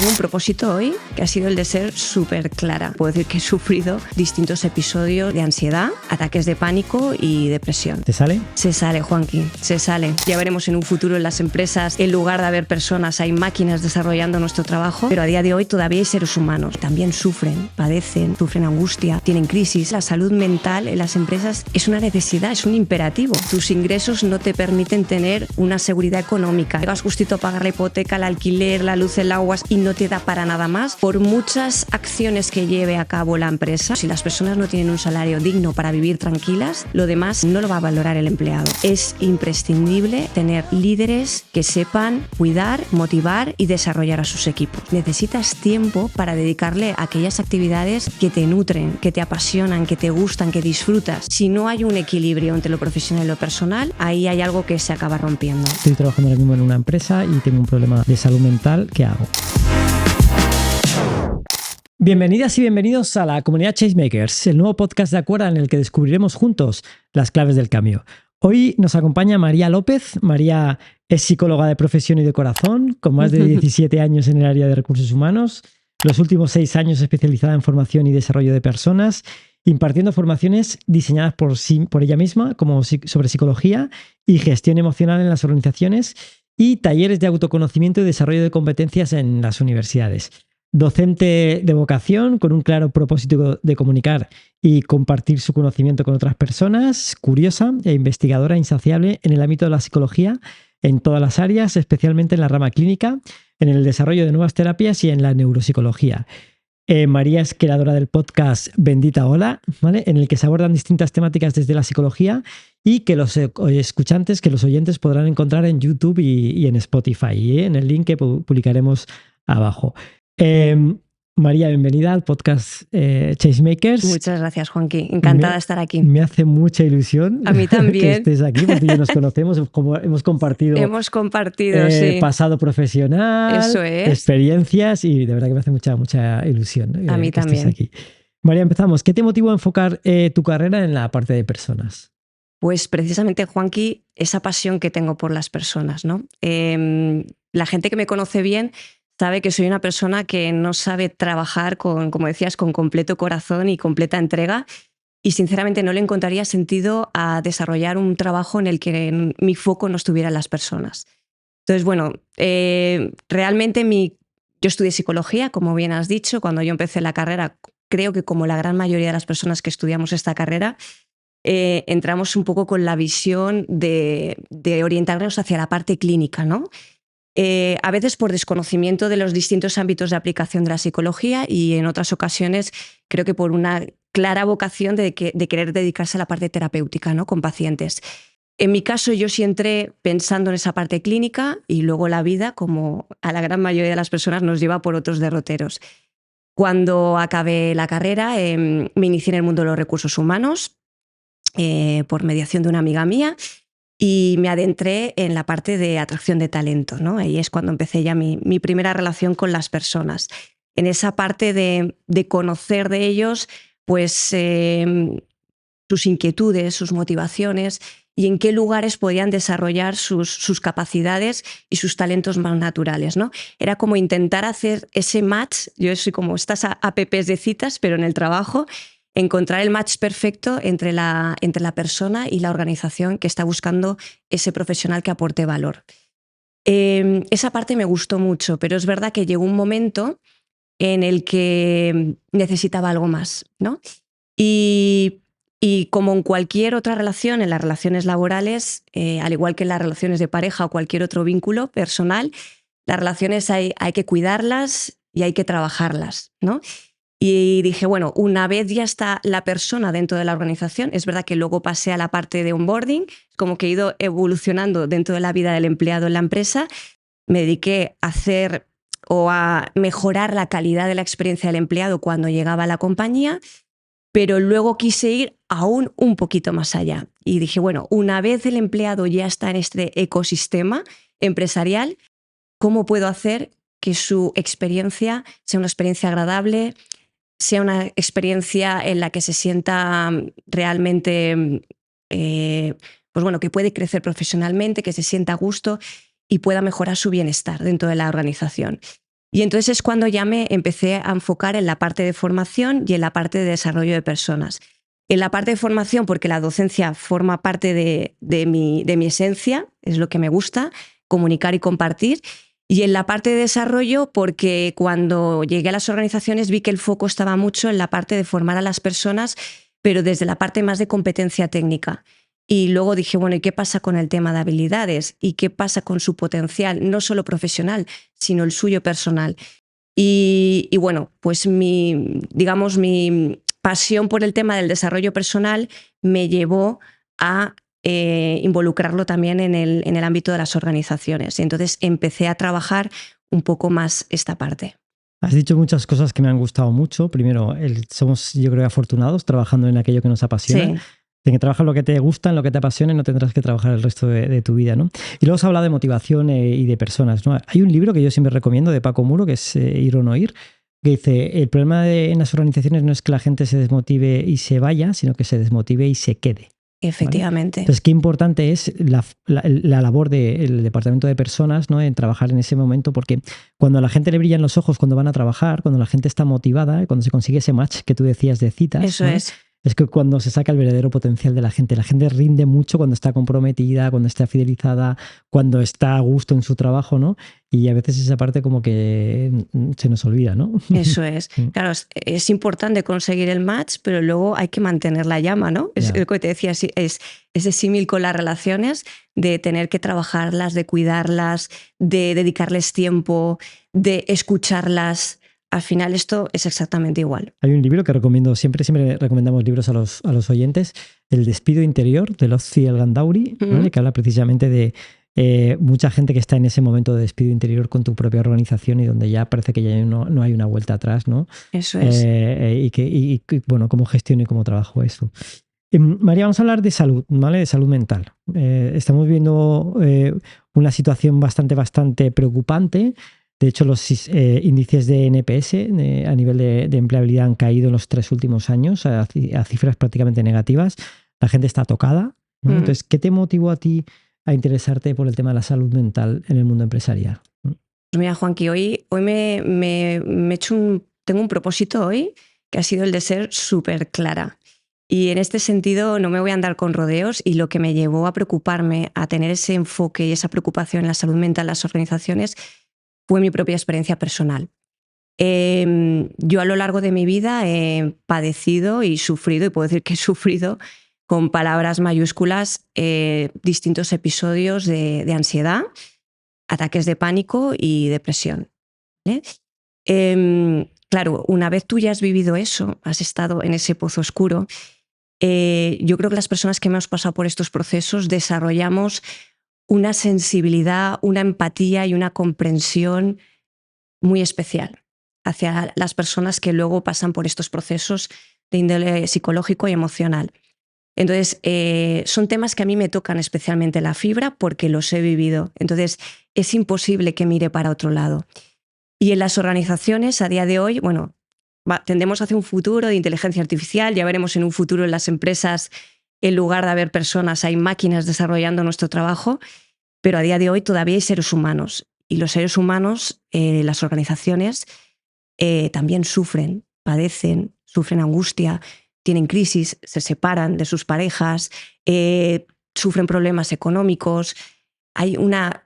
Tengo un propósito hoy que ha sido el de ser súper clara. Puedo decir que he sufrido distintos episodios de ansiedad, ataques de pánico y depresión. ¿Te sale? Se sale, Juanqui, se sale. Ya veremos en un futuro en las empresas, en lugar de haber personas, hay máquinas desarrollando nuestro trabajo, pero a día de hoy todavía hay seres humanos. También sufren, padecen, sufren angustia, tienen crisis. La salud mental en las empresas es una necesidad, es un imperativo. Tus ingresos no te permiten tener una seguridad económica. Llegas justito a pagar la hipoteca, el alquiler, la luz, el agua y no te da para nada más. Por muchas acciones que lleve a cabo la empresa, si las personas no tienen un salario digno para vivir tranquilas, lo demás no lo va a valorar el empleado. Es imprescindible tener líderes que sepan cuidar, motivar y desarrollar a sus equipos. Necesitas tiempo para dedicarle a aquellas actividades que te nutren, que te apasionan, que te gustan, que disfrutas. Si no hay un equilibrio entre lo profesional y lo personal, ahí hay algo que se acaba rompiendo. Estoy trabajando ahora mismo en una empresa y tengo un problema de salud mental. ¿Qué hago? Bienvenidas y bienvenidos a la comunidad Changemakers, el nuevo podcast de Acuerda en el que descubriremos juntos las claves del cambio. Hoy nos acompaña María López. María es psicóloga de profesión y de corazón, con más de 17 años en el área de recursos humanos, los últimos 6 años especializada en formación y desarrollo de personas, impartiendo formaciones diseñadas por ella misma, como sobre psicología y gestión emocional en las organizaciones, y talleres de autoconocimiento y desarrollo de competencias en las universidades. Docente de vocación, con un claro propósito de comunicar y compartir su conocimiento con otras personas, curiosa e investigadora insaciable en el ámbito de la psicología en todas las áreas, especialmente en la rama clínica, en el desarrollo de nuevas terapias y en la neuropsicología. María es creadora del podcast Bendita Hola, ¿vale? En el que se abordan distintas temáticas desde la psicología y que los escuchantes, que los oyentes podrán encontrar en YouTube y en Spotify, en el link que publicaremos abajo. María, bienvenida al podcast Changemakers. Muchas gracias, Juanqui. Encantada de estar aquí. Me hace mucha ilusión a mí también. que estés aquí, porque ya nos conocemos, hemos compartido sí. pasado profesional, eso es, experiencias, y de verdad que me hace mucha ilusión, ¿no? A mí que también. estés aquí. María, empezamos. ¿Qué te motivó a enfocar tu carrera en la parte de personas? Pues precisamente, Juanqui, esa pasión que tengo por las personas, ¿no? La gente que me conoce bien sabe que soy una persona que no sabe trabajar como decías, con completo corazón y completa entrega, y sinceramente no le encontraría sentido a desarrollar un trabajo en el que mi foco no estuviera en las personas. Entonces, bueno, realmente yo estudié psicología, como bien has dicho. Cuando yo empecé la carrera, creo que como la gran mayoría de las personas que estudiamos esta carrera, entramos un poco con la visión de orientarnos hacia la parte clínica, ¿no? A veces por desconocimiento de los distintos ámbitos de aplicación de la psicología, y en otras ocasiones creo que por una clara vocación de querer dedicarse a la parte terapéutica, ¿no? Con pacientes. En mi caso, yo sí entré pensando en esa parte clínica, y luego la vida, como a la gran mayoría de las personas, nos lleva por otros derroteros. Cuando acabé la carrera, me inicié en el mundo de los recursos humanos por mediación de una amiga mía, y me adentré en la parte de atracción de talento, ¿no? Ahí es cuando empecé ya mi primera relación con las personas. En esa parte de conocer de ellos, pues sus inquietudes, sus motivaciones, y en qué lugares podían desarrollar sus capacidades y sus talentos más naturales, ¿no? Era como intentar hacer ese match. Yo soy como estas apps de citas, pero en el trabajo, encontrar el match perfecto entre la persona y la organización que está buscando ese profesional que aporte valor. Esa parte me gustó mucho, pero es verdad que llegó un momento en el que necesitaba algo más, ¿no? Y como en cualquier otra relación, en las relaciones laborales, al igual que en las relaciones de pareja o cualquier otro vínculo personal, las relaciones hay que cuidarlas y hay que trabajarlas, ¿no? Y dije, bueno, una vez ya está la persona dentro de la organización, es verdad que luego pasé a la parte de onboarding, como que he ido evolucionando dentro de la vida del empleado en la empresa. Me dediqué a hacer o a mejorar la calidad de la experiencia del empleado cuando llegaba a la compañía, pero luego quise ir aún un poquito más allá. Y dije, bueno, una vez el empleado ya está en este ecosistema empresarial, ¿cómo puedo hacer que su experiencia sea una experiencia agradable, sea una experiencia en la que se sienta realmente, pues bueno, que puede crecer profesionalmente, que se sienta a gusto y pueda mejorar su bienestar dentro de la organización? Y entonces es cuando ya me empecé a enfocar en la parte de formación y en la parte de desarrollo de personas. En la parte de formación, porque la docencia forma parte de mi esencia, es lo que me gusta, comunicar y compartir. Y en la parte de desarrollo, porque cuando llegué a las organizaciones vi que el foco estaba mucho en la parte de formar a las personas, pero desde la parte más de competencia técnica. Y luego dije, bueno, ¿y qué pasa con el tema de habilidades? ¿Y qué pasa con su potencial, no solo profesional, sino el suyo personal? Y bueno, pues mi pasión por el tema del desarrollo personal me llevó a involucrarlo también en el ámbito de las organizaciones. Y entonces empecé a trabajar un poco más esta parte. Has dicho muchas cosas que me han gustado mucho. Primero, somos, yo creo, afortunados trabajando en aquello que nos apasiona. Sí. De que trabajas lo que te gusta, en lo que te apasiona y no tendrás que trabajar el resto de tu vida, ¿no? Y luego se habla de motivación y de personas, ¿no? Hay un libro que yo siempre recomiendo de Paco Muro, que es Ir o no ir, que dice, el problema en las organizaciones no es que la gente se desmotive y se vaya, sino que se desmotive y se quede. Efectivamente. ¿Vale? Entonces, qué importante es la labor del departamento de personas, ¿no? En trabajar en ese momento, porque cuando a la gente le brillan los ojos cuando van a trabajar, cuando la gente está motivada, cuando se consigue ese match que tú decías de citas, eso, ¿no? Es que cuando se saca el verdadero potencial de la gente rinde mucho cuando está comprometida, cuando está fidelizada, cuando está a gusto en su trabajo, ¿no? Y a veces esa parte como que se nos olvida, ¿no? Eso es. Claro, es importante conseguir el match, pero luego hay que mantener la llama, ¿no? Es lo que te decía, es ese símil con las relaciones, de tener que trabajarlas, de cuidarlas, de dedicarles tiempo, de escucharlas. Al final esto es exactamente igual. Hay un libro que recomiendo, siempre recomendamos libros a los oyentes, El despido interior, de Lotfi El-Gandauri, ¿vale? Que habla precisamente de mucha gente que está en ese momento de despido interior con tu propia organización y donde ya parece que ya no hay una vuelta atrás, ¿no? Eso es. Y bueno, cómo gestiono y cómo trabajo eso. María, vamos a hablar de salud, ¿vale? De salud mental. Estamos viendo una situación bastante preocupante. De hecho, los índices de NPS a nivel de empleabilidad han caído en los 3 últimos años a cifras prácticamente negativas. La gente está tocada, ¿no? Entonces, ¿qué te motivó a ti a interesarte por el tema de la salud mental en el mundo empresarial? Pues mira, Juanqui, hoy tengo un propósito hoy que ha sido el de ser súper clara. Y en este sentido no me voy a andar con rodeos, y lo que me llevó a preocuparme, a tener ese enfoque y esa preocupación en la salud mental en las organizaciones, fue mi propia experiencia personal. Yo a lo largo de mi vida he padecido y sufrido, y puedo decir que he sufrido con palabras mayúsculas, distintos episodios de ansiedad, ataques de pánico y depresión. Claro, una vez tú ya has vivido eso, has estado en ese pozo oscuro, yo creo que las personas que hemos pasado por estos procesos desarrollamos una sensibilidad, una empatía y una comprensión muy especial hacia las personas que luego pasan por estos procesos de índole psicológico y emocional. Entonces, son temas que a mí me tocan especialmente la fibra porque los he vivido. Entonces, es imposible que mire para otro lado. Y en las organizaciones, a día de hoy, bueno, tendemos hacia un futuro de inteligencia artificial. Ya veremos en un futuro en las empresas, en lugar de haber personas, hay máquinas desarrollando nuestro trabajo. Pero a día de hoy todavía hay seres humanos. Y los seres humanos, las organizaciones, también sufren, padecen, sufren angustia, tienen crisis, se separan de sus parejas, sufren problemas económicos, hay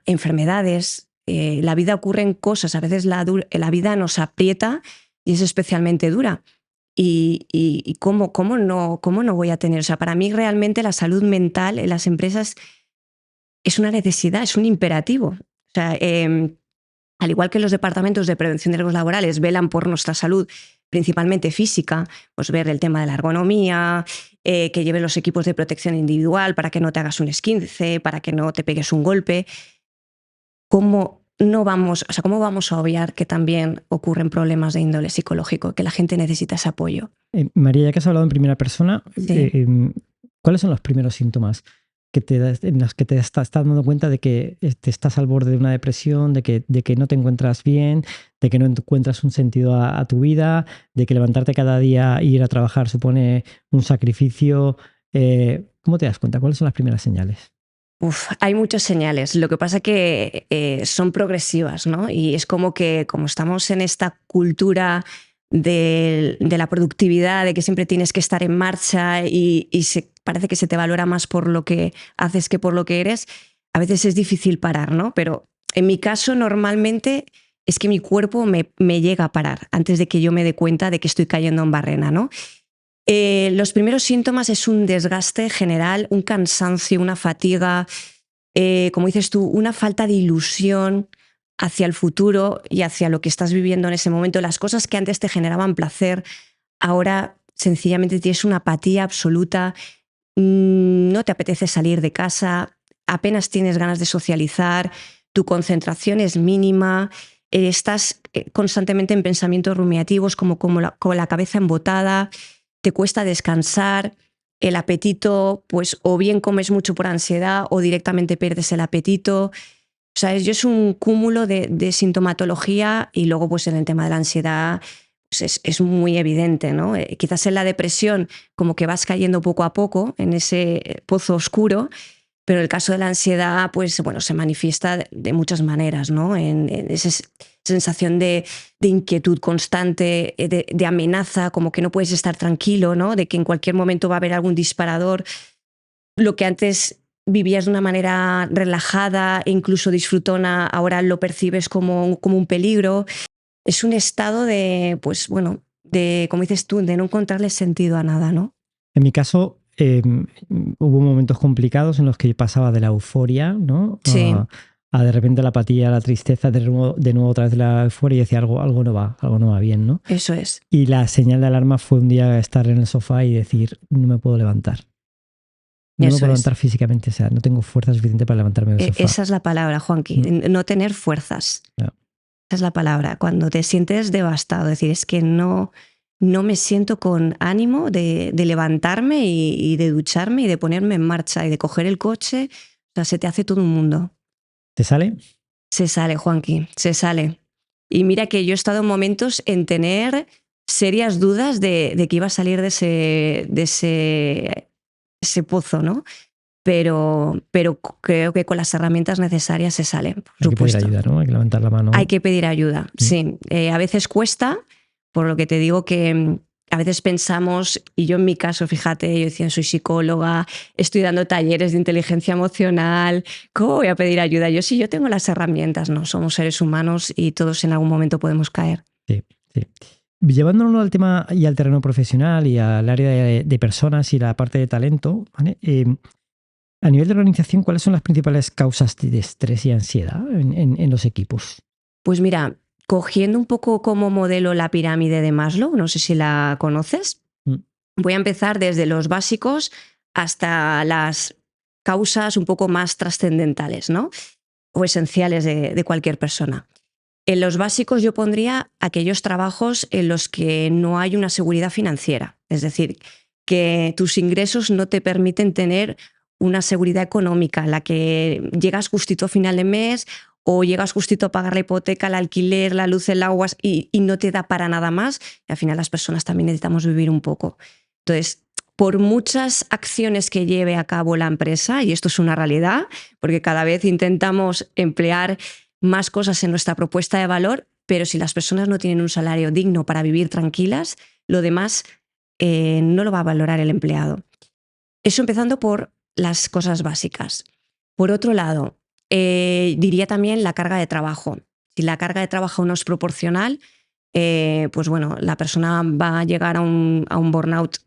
enfermedades, la vida ocurren cosas, a veces la vida nos aprieta y es especialmente dura. Y ¿cómo no voy a tener? O sea, para mí realmente la salud mental en las empresas es una necesidad, es un imperativo. O sea, al igual que los departamentos de prevención de riesgos laborales velan por nuestra salud, principalmente física, pues ver el tema de la ergonomía, que lleven los equipos de protección individual para que no te hagas un esguince, para que no te pegues un golpe. ¿Cómo vamos a obviar que también ocurren problemas de índole psicológico, que la gente necesita ese apoyo? María, ya que has hablado en primera persona, sí. ¿Cuáles son los primeros síntomas en los que te estás dando cuenta de que te estás al borde de una depresión, de que no te encuentras bien, de que no encuentras un sentido a tu vida, de que levantarte cada día e ir a trabajar supone un sacrificio? ¿Cómo te das cuenta? ¿Cuáles son las primeras señales? Hay muchas señales. Lo que pasa que son progresivas, ¿no? Y es como que como estamos en esta cultura de la productividad, de que siempre tienes que estar en marcha y parece que se te valora más por lo que haces que por lo que eres, a veces es difícil parar, ¿no? Pero en mi caso normalmente es que mi cuerpo me llega a parar antes de que yo me dé cuenta de que estoy cayendo en barrena, ¿no? Los primeros síntomas es un desgaste general, un cansancio, una fatiga, como dices tú, una falta de ilusión hacia el futuro y hacia lo que estás viviendo en ese momento. Las cosas que antes te generaban placer, ahora sencillamente tienes una apatía absoluta, no te apetece salir de casa, apenas tienes ganas de socializar, tu concentración es mínima, estás constantemente en pensamientos rumiativos con la cabeza embotada, te cuesta descansar, el apetito, pues o bien comes mucho por ansiedad o directamente pierdes el apetito. O sea, es un cúmulo de sintomatología y luego pues en el tema de la ansiedad pues es muy evidente, ¿no? Quizás en la depresión como que vas cayendo poco a poco en ese pozo oscuro, pero el caso de la ansiedad pues bueno, se manifiesta de muchas maneras, ¿no? En esa sensación de inquietud constante, de amenaza, como que no puedes estar tranquilo, ¿no? De que en cualquier momento va a haber algún disparador. Lo que antes vivías de una manera relajada e incluso disfrutona, ahora lo percibes como un peligro. Es un estado de, pues bueno, de, como dices tú, de no encontrarle sentido a nada, ¿no? En mi caso, hubo momentos complicados en los que pasaba de la euforia, ¿no? Sí. A de repente la apatía, la tristeza, de nuevo otra vez la euforia y decía algo no va bien, ¿no? Eso es. Y la señal de alarma fue un día estar en el sofá y decir, no me puedo levantar. No me puedo levantar físicamente, o sea, no tengo fuerza suficiente para levantarme del sofá. Esa es la palabra, Juanqui, no tener fuerzas. No. Esa es la palabra, cuando te sientes devastado, es decir, es que no me siento con ánimo de levantarme y de ducharme y de ponerme en marcha y de coger el coche. O sea, se te hace todo un mundo. ¿Te sale? Se sale, Juanqui, se sale. Y mira que yo he estado en momentos en tener serias dudas de que iba a salir de ese pozo, ¿no? Pero creo que con las herramientas necesarias se sale, por supuesto. Hay que pedir ayuda, ¿no? Hay que levantar la mano. Hay que pedir ayuda, sí. A veces cuesta, por lo que te digo que a veces pensamos, y yo en mi caso, fíjate, yo decía, soy psicóloga, estoy dando talleres de inteligencia emocional, ¿cómo voy a pedir ayuda? Yo sí, yo tengo las herramientas, ¿no? Somos seres humanos y todos en algún momento podemos caer. Sí, sí. Llevándolo al tema y al terreno profesional y al área de personas y la parte de talento, ¿vale? A nivel de organización, ¿cuáles son las principales causas de estrés y ansiedad en los equipos? Pues mira, cogiendo un poco como modelo la pirámide de Maslow, no sé si la conoces, voy a empezar desde los básicos hasta las causas un poco más trascendentales, ¿no? O esenciales de cualquier persona. En los básicos yo pondría aquellos trabajos en los que no hay una seguridad financiera, es decir, que tus ingresos no te permiten tener una seguridad económica, en la que llegas justito a final de mes o llegas justito a pagar la hipoteca, el alquiler, la luz, el agua y no te da para nada más. Y al final las personas también necesitamos vivir un poco. Entonces, por muchas acciones que lleve a cabo la empresa, y esto es una realidad, porque cada vez intentamos emplear más cosas en nuestra propuesta de valor, pero si las personas no tienen un salario digno para vivir tranquilas, lo demás no lo va a valorar el empleado. Eso empezando por las cosas básicas. Por otro lado, diría también la carga de trabajo. Si la carga de trabajo no es proporcional, pues bueno, la persona va a llegar a un burnout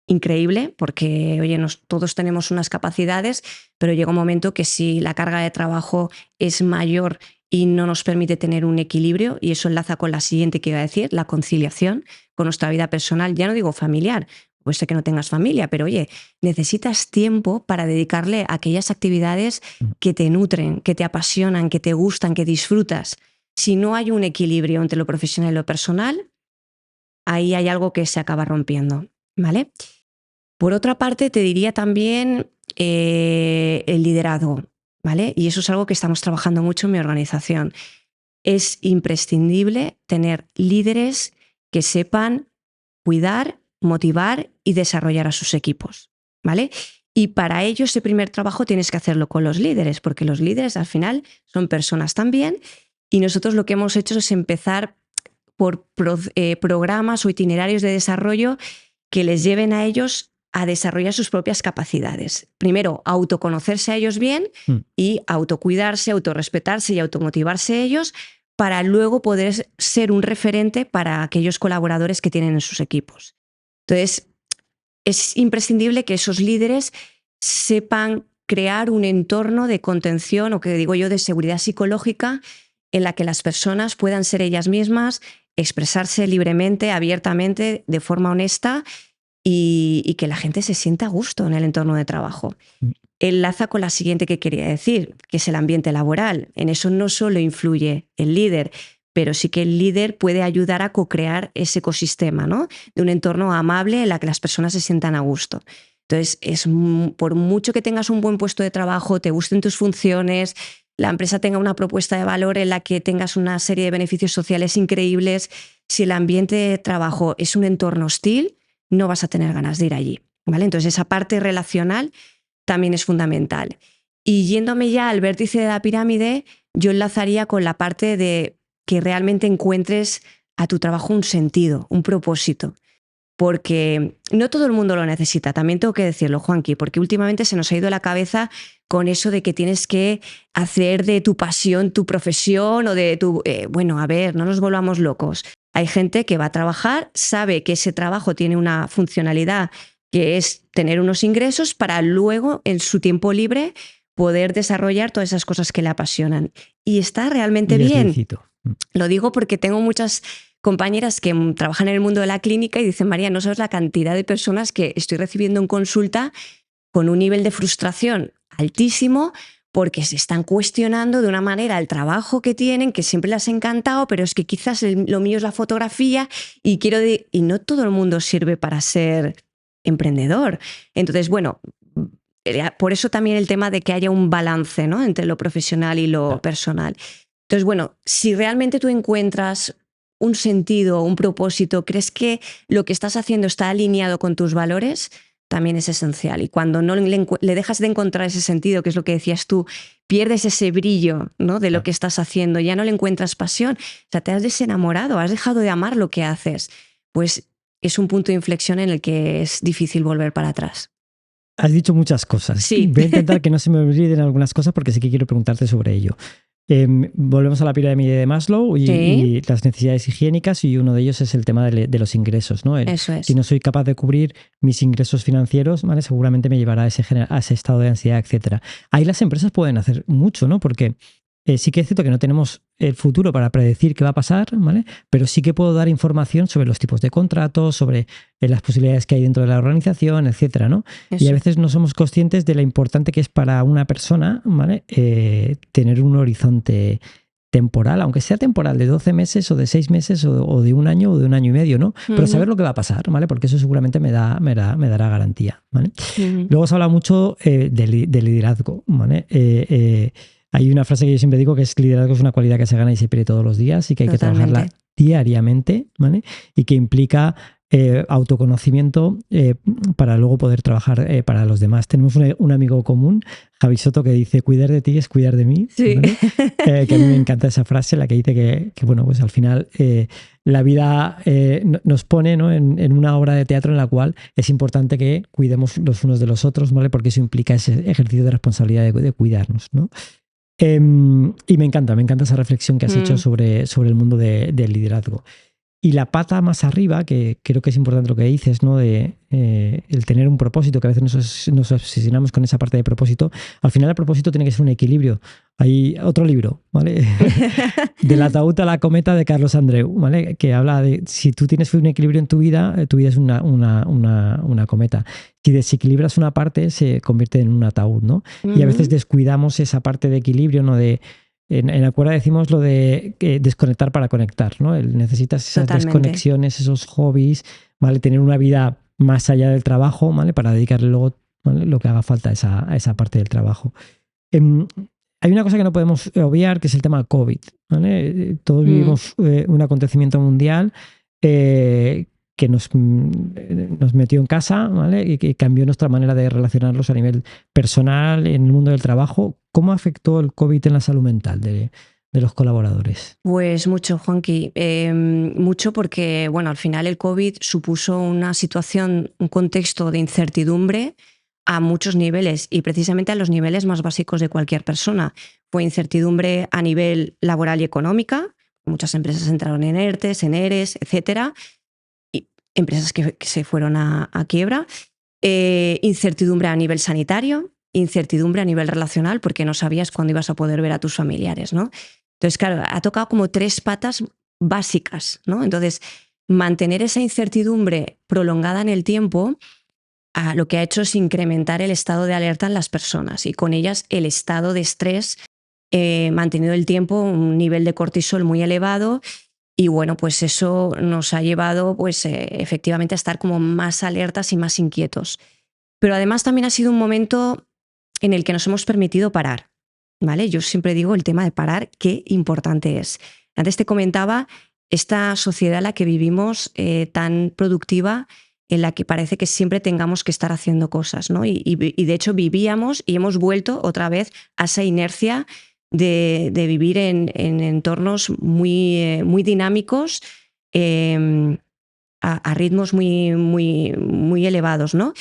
increíble porque, oye, todos tenemos unas capacidades, pero llega un momento que si la carga de trabajo es mayor y no nos permite tener un equilibrio, y eso enlaza con la siguiente que iba a decir, la conciliación con nuestra vida personal, ya no digo familiar, pues sé que no tengas familia, pero oye, necesitas tiempo para dedicarle a aquellas actividades que te nutren, que te apasionan, que te gustan, que disfrutas. Si no hay un equilibrio entre lo profesional y lo personal, ahí hay algo que se acaba rompiendo, ¿vale? Por otra parte, te diría también el liderazgo, ¿vale? Y eso es algo que estamos trabajando mucho en mi organización. Es imprescindible tener líderes que sepan cuidar, motivar y desarrollar a sus equipos, ¿vale? Y para ello ese primer trabajo tienes que hacerlo con los líderes, porque los líderes al final son personas también, y nosotros lo que hemos hecho es empezar por programas o itinerarios de desarrollo que les lleven a ellos a desarrollar sus propias capacidades. Primero, autoconocerse a ellos bien y autocuidarse, autorrespetarse y automotivarse ellos para luego poder ser un referente para aquellos colaboradores que tienen en sus equipos. Entonces, es imprescindible que esos líderes sepan crear un entorno de contención o que digo yo de seguridad psicológica en la que las personas puedan ser ellas mismas, expresarse libremente, abiertamente, de forma honesta y que la gente se sienta a gusto en el entorno de trabajo. Enlaza con la siguiente que quería decir, que es el ambiente laboral. En eso no solo influye el líder, pero sí que el líder puede ayudar a co-crear ese ecosistema, ¿no? De un entorno amable en la que las personas se sientan a gusto. Entonces, por mucho que tengas un buen puesto de trabajo, te gusten tus funciones, la empresa tenga una propuesta de valor en la que tengas una serie de beneficios sociales increíbles, si el ambiente de trabajo es un entorno hostil, no vas a tener ganas de ir allí, ¿vale? Entonces, esa parte relacional también es fundamental. Y yéndome ya al vértice de la pirámide, yo enlazaría con la parte de que realmente encuentres a tu trabajo un sentido, un propósito. Porque no todo el mundo lo necesita, también tengo que decirlo, Juanqui, porque últimamente se nos ha ido la cabeza con eso de que tienes que hacer de tu pasión tu profesión o de tu... bueno, a ver, no nos volvamos locos. Hay gente que va a trabajar, sabe que ese trabajo tiene una funcionalidad que es tener unos ingresos para luego, en su tiempo libre, poder desarrollar todas esas cosas que le apasionan. Y está realmente bien. Lícito. Lo digo porque tengo muchas compañeras que trabajan en el mundo de la clínica y dicen, María, no sabes la cantidad de personas que estoy recibiendo en consulta con un nivel de frustración altísimo porque se están cuestionando de una manera el trabajo que tienen, que siempre les ha encantado, pero es que quizás lo mío es la fotografía y y no todo el mundo sirve para ser emprendedor. Entonces, bueno, por eso también el tema de que haya un balance, ¿no?, entre lo profesional y lo personal. Entonces, bueno, si realmente tú encuentras un sentido, un propósito, crees que lo que estás haciendo está alineado con tus valores, también es esencial. Y cuando no le dejas de encontrar ese sentido, que es lo que decías tú, pierdes ese brillo, ¿no?, de lo que estás haciendo, ya no le encuentras pasión, o sea, te has desenamorado, has dejado de amar lo que haces, pues es un punto de inflexión en el que es difícil volver para atrás. Has dicho muchas cosas. Sí. Voy a intentar que no se me olviden algunas cosas porque sí que quiero preguntarte sobre ello. Volvemos a la pirámide de Maslow y las necesidades higiénicas, y uno de ellos es el tema de los ingresos, ¿no? Eso es. Si no soy capaz de cubrir mis ingresos financieros, ¿vale?, seguramente me llevará a ese estado de ansiedad, etcétera. Ahí las empresas pueden hacer mucho, ¿no? Porque sí que es cierto que no tenemos el futuro para predecir qué va a pasar, ¿vale?, pero sí que puedo dar información sobre los tipos de contratos, sobre las posibilidades que hay dentro de la organización, etcétera, ¿no? Eso. Y a veces no somos conscientes de lo importante que es para una persona, ¿vale?, tener un horizonte temporal, aunque sea temporal, de 12 meses o de 6 meses o de un año o de un año y medio, ¿no? Pero saber lo que va a pasar, ¿vale? Porque eso seguramente me dará garantía, ¿vale? Luego se habla mucho de liderazgo, ¿vale? Hay una frase que yo siempre digo, que es: liderazgo es una cualidad que se gana y se pierde todos los días y que hay que trabajarla diariamente, ¿vale? Y que implica autoconocimiento para luego poder trabajar para los demás. Tenemos un amigo común, Javi Soto, que dice: cuidar de ti es cuidar de mí. Sí. ¿Vale? Que a mí me encanta esa frase, la que dice que bueno, pues al final la vida nos pone, ¿no?, en una obra de teatro en la cual es importante que cuidemos los unos de los otros, ¿vale? Porque eso implica ese ejercicio de responsabilidad de cuidarnos, ¿no? Y me encanta esa reflexión que has hecho sobre el mundo del liderazgo. Y la pata más arriba, que creo que es importante lo que dices, ¿no?, de el tener un propósito, que a veces nos obsesionamos con esa parte de propósito. Al final el propósito tiene que ser un equilibrio. Hay otro libro, ¿vale? Del ataúd a la cometa, de Carlos Andreu, ¿vale?, que habla de si tú tienes un equilibrio en tu vida es una cometa. Si desequilibras una parte, se convierte en un ataúd, ¿no? Y a veces descuidamos esa parte de equilibrio, ¿no? En Acuerda decimos lo de desconectar para conectar, ¿no? Necesitas esas desconexiones, esos hobbies, ¿vale? Tener una vida más allá del trabajo, ¿vale?, para dedicarle luego, ¿vale?, lo que haga falta a esa parte del trabajo. Hay una cosa que no podemos obviar, que es el tema COVID, ¿vale? Todos vivimos un acontecimiento mundial que nos metió en casa, ¿vale? Y que cambió nuestra manera de relacionarnos a nivel personal en el mundo del trabajo. ¿Cómo afectó el COVID en la salud mental de los colaboradores? Pues mucho, Juanqui. Mucho porque, bueno, al final el COVID supuso una situación, un contexto de incertidumbre a muchos niveles y precisamente a los niveles más básicos de cualquier persona. Fue incertidumbre a nivel laboral y económica. Muchas empresas entraron en ERTES, en ERES, etcétera. Y empresas que se fueron a quiebra. Incertidumbre a nivel sanitario, incertidumbre a nivel relacional porque no sabías cuándo ibas a poder ver a tus familiares, ¿no? Entonces, claro, ha tocado como 3 patas básicas, ¿no? Entonces, mantener esa incertidumbre prolongada en el tiempo lo que ha hecho es incrementar el estado de alerta en las personas y con ellas el estado de estrés, mantenido el tiempo un nivel de cortisol muy elevado y bueno, pues eso nos ha llevado pues efectivamente a estar como más alertas y más inquietos. Pero además también ha sido un momento en el que nos hemos permitido parar, ¿vale? Yo siempre digo el tema de parar, qué importante es. Antes te comentaba esta sociedad en la que vivimos tan productiva, en la que parece que siempre tengamos que estar haciendo cosas, ¿no? Y de hecho vivíamos y hemos vuelto otra vez a esa inercia de vivir en entornos muy dinámicos, a ritmos muy elevados, ¿no?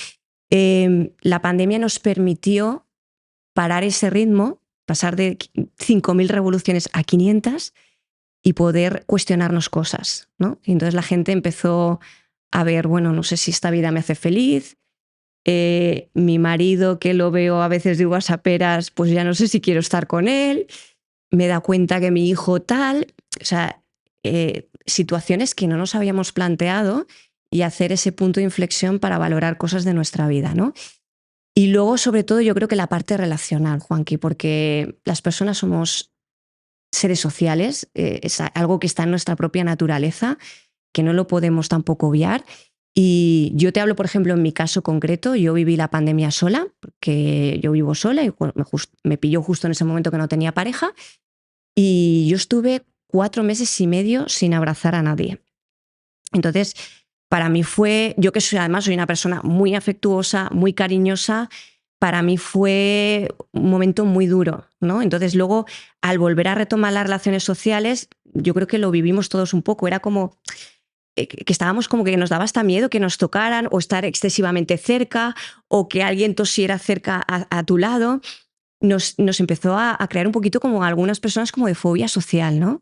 La pandemia nos permitió parar ese ritmo, pasar de 5.000 revoluciones a 500 y poder cuestionarnos cosas, ¿no? Y entonces la gente empezó a ver, bueno, no sé si esta vida me hace feliz. Mi marido, que lo veo a veces de uvas a peras, pues ya no sé si quiero estar con él. Me da cuenta que mi hijo tal. O sea, situaciones que no nos habíamos planteado y hacer ese punto de inflexión para valorar cosas de nuestra vida, ¿no? Y luego, sobre todo, yo creo que la parte relacional, Juanqui, porque las personas somos seres sociales, es algo que está en nuestra propia naturaleza, que no lo podemos tampoco obviar. Y yo te hablo, por ejemplo, en mi caso concreto, yo viví la pandemia sola, porque yo vivo sola y me pilló justo en ese momento que no tenía pareja, y yo estuve 4 meses y medio sin abrazar a nadie. Entonces, para mí fue, yo que además soy una persona muy afectuosa, muy cariñosa, para mí fue un momento muy duro, ¿no? Entonces luego, al volver a retomar las relaciones sociales, yo creo que lo vivimos todos un poco, era como que estábamos como que nos daba hasta miedo que nos tocaran o estar excesivamente cerca o que alguien tosiera cerca a tu lado. Nos empezó a crear un poquito como algunas personas como de fobia social, ¿no?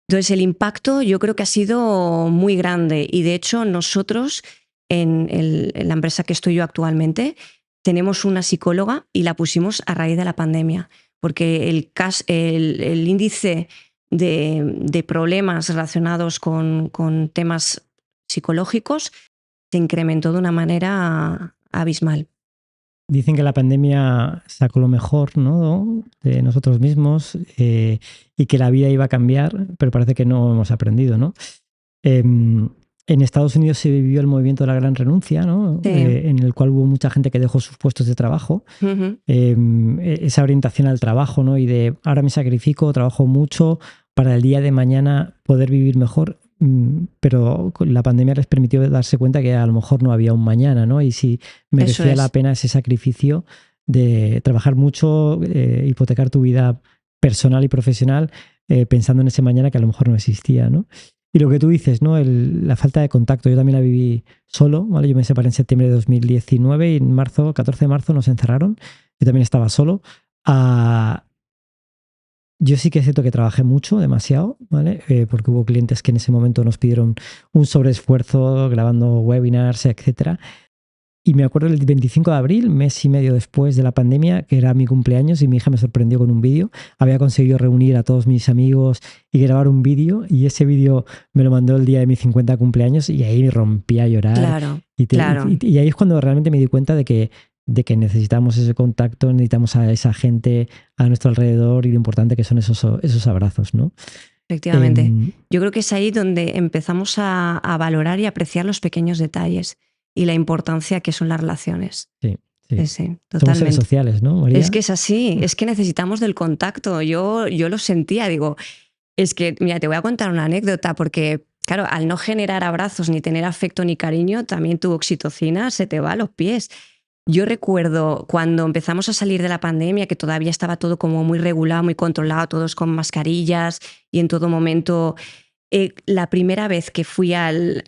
Entonces el impacto yo creo que ha sido muy grande y de hecho nosotros en la empresa que estoy yo actualmente tenemos una psicóloga y la pusimos a raíz de la pandemia porque el índice de problemas relacionados con temas psicológicos se incrementó de una manera abismal. Dicen que la pandemia sacó lo mejor, ¿no?, de nosotros mismos y que la vida iba a cambiar, pero parece que no hemos aprendido, ¿no? En Estados Unidos se vivió el movimiento de la gran renuncia, ¿no? Sí. En el cual hubo mucha gente que dejó sus puestos de trabajo. Uh-huh. Esa orientación al trabajo, ¿no? Y de ahora me sacrifico, trabajo mucho para el día de mañana poder vivir mejor. Pero la pandemia les permitió darse cuenta que a lo mejor no había un mañana, ¿no? Y si merecía la pena ese sacrificio de trabajar mucho, hipotecar tu vida personal y profesional, pensando en ese mañana que a lo mejor no existía, ¿no? Y lo que tú dices, ¿no? La falta de contacto. Yo también la viví solo, ¿vale? Yo me separé en septiembre de 2019 y en marzo, 14 de marzo nos encerraron. Yo también estaba solo. Yo sí que es cierto que trabajé mucho, demasiado, ¿vale? Porque hubo clientes que en ese momento nos pidieron un sobreesfuerzo grabando webinars, etcétera. Y me acuerdo el 25 de abril, mes y medio después de la pandemia, que era mi cumpleaños y mi hija me sorprendió con un vídeo. Había conseguido reunir a todos mis amigos y grabar un vídeo y ese vídeo me lo mandó el día de mi 50 cumpleaños y ahí rompí a llorar. Claro, y ahí es cuando realmente me di cuenta de que necesitamos ese contacto, necesitamos a esa gente a nuestro alrededor y lo importante que son esos abrazos, ¿no? Efectivamente. Yo creo que es ahí donde empezamos a valorar y apreciar los pequeños detalles y la importancia que son las relaciones. Sí, totalmente. Somos seres sociales, ¿no, María? Es que es así, es que necesitamos del contacto. Yo lo sentía, digo, es que, mira, te voy a contar una anécdota porque claro, al no generar abrazos, ni tener afecto ni cariño, también tu oxitocina se te va a los pies. Yo recuerdo cuando empezamos a salir de la pandemia, que todavía estaba todo como muy regulado, muy controlado, todos con mascarillas y en todo momento. La primera vez que fui al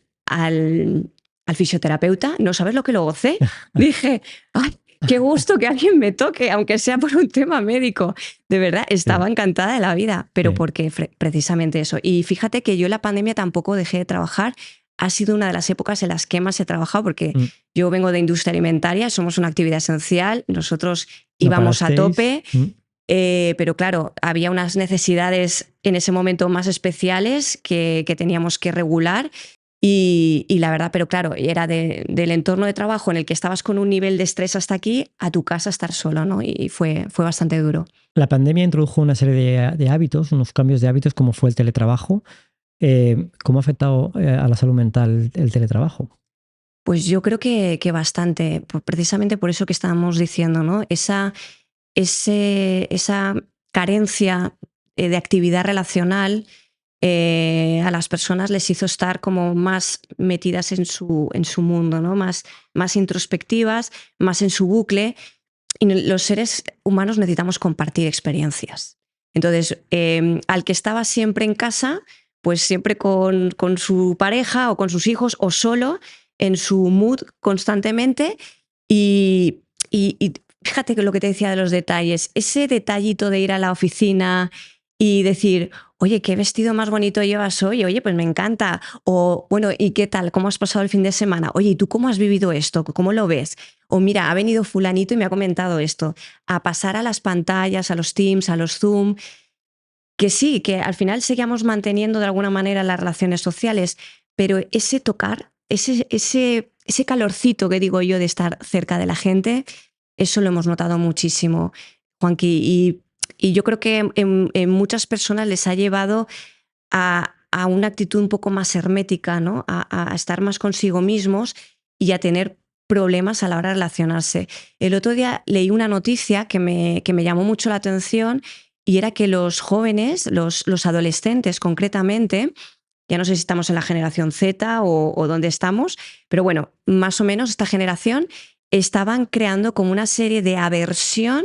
fisioterapeuta, no sabes lo que lo gocé. Dije, ¡ay, qué gusto que alguien me toque, aunque sea por un tema médico! De verdad, estaba encantada de la vida, pero porque precisamente eso. Y fíjate que yo en la pandemia tampoco dejé de trabajar. Ha sido una de las épocas en las que más he trabajado, porque yo vengo de industria alimentaria, somos una actividad esencial, nosotros íbamos a tope. Pero claro, había unas necesidades en ese momento más especiales que teníamos que regular y la verdad, pero claro, era del entorno de trabajo en el que estabas con un nivel de estrés hasta aquí a tu casa estar solo, ¿no? Y fue bastante duro. La pandemia introdujo una serie de hábitos, unos cambios de hábitos como fue el teletrabajo. ¿Cómo ha afectado a la salud mental el teletrabajo? Pues yo creo que bastante, precisamente por eso que estábamos diciendo, ¿no? Esa carencia de actividad relacional a las personas les hizo estar como más metidas en su mundo, ¿no? Más introspectivas, más en su bucle. Y los seres humanos necesitamos compartir experiencias. Entonces, al que estaba siempre en casa, pues siempre con su pareja o con sus hijos o solo, en su mood constantemente y fíjate que lo que te decía de los detalles, ese detallito de ir a la oficina y decir, oye, qué vestido más bonito llevas hoy, oye, pues me encanta. O bueno, ¿y qué tal? ¿Cómo has pasado el fin de semana? Oye, ¿y tú cómo has vivido esto? ¿Cómo lo ves? O mira, ha venido fulanito y me ha comentado esto. A pasar a las pantallas, a los Teams, a los Zoom, que sí, que al final seguíamos manteniendo de alguna manera las relaciones sociales, pero ese tocar, ese calorcito que digo yo de estar cerca de la gente, eso lo hemos notado muchísimo, Juanqui. Y yo creo que en muchas personas les ha llevado a una actitud un poco más hermética, ¿no? A estar más consigo mismos y a tener problemas a la hora de relacionarse. El otro día leí una noticia que me llamó mucho la atención y era que los jóvenes, los adolescentes concretamente, ya no sé si estamos en la generación Z o dónde estamos, pero bueno, más o menos esta generación estaban creando como una serie de aversión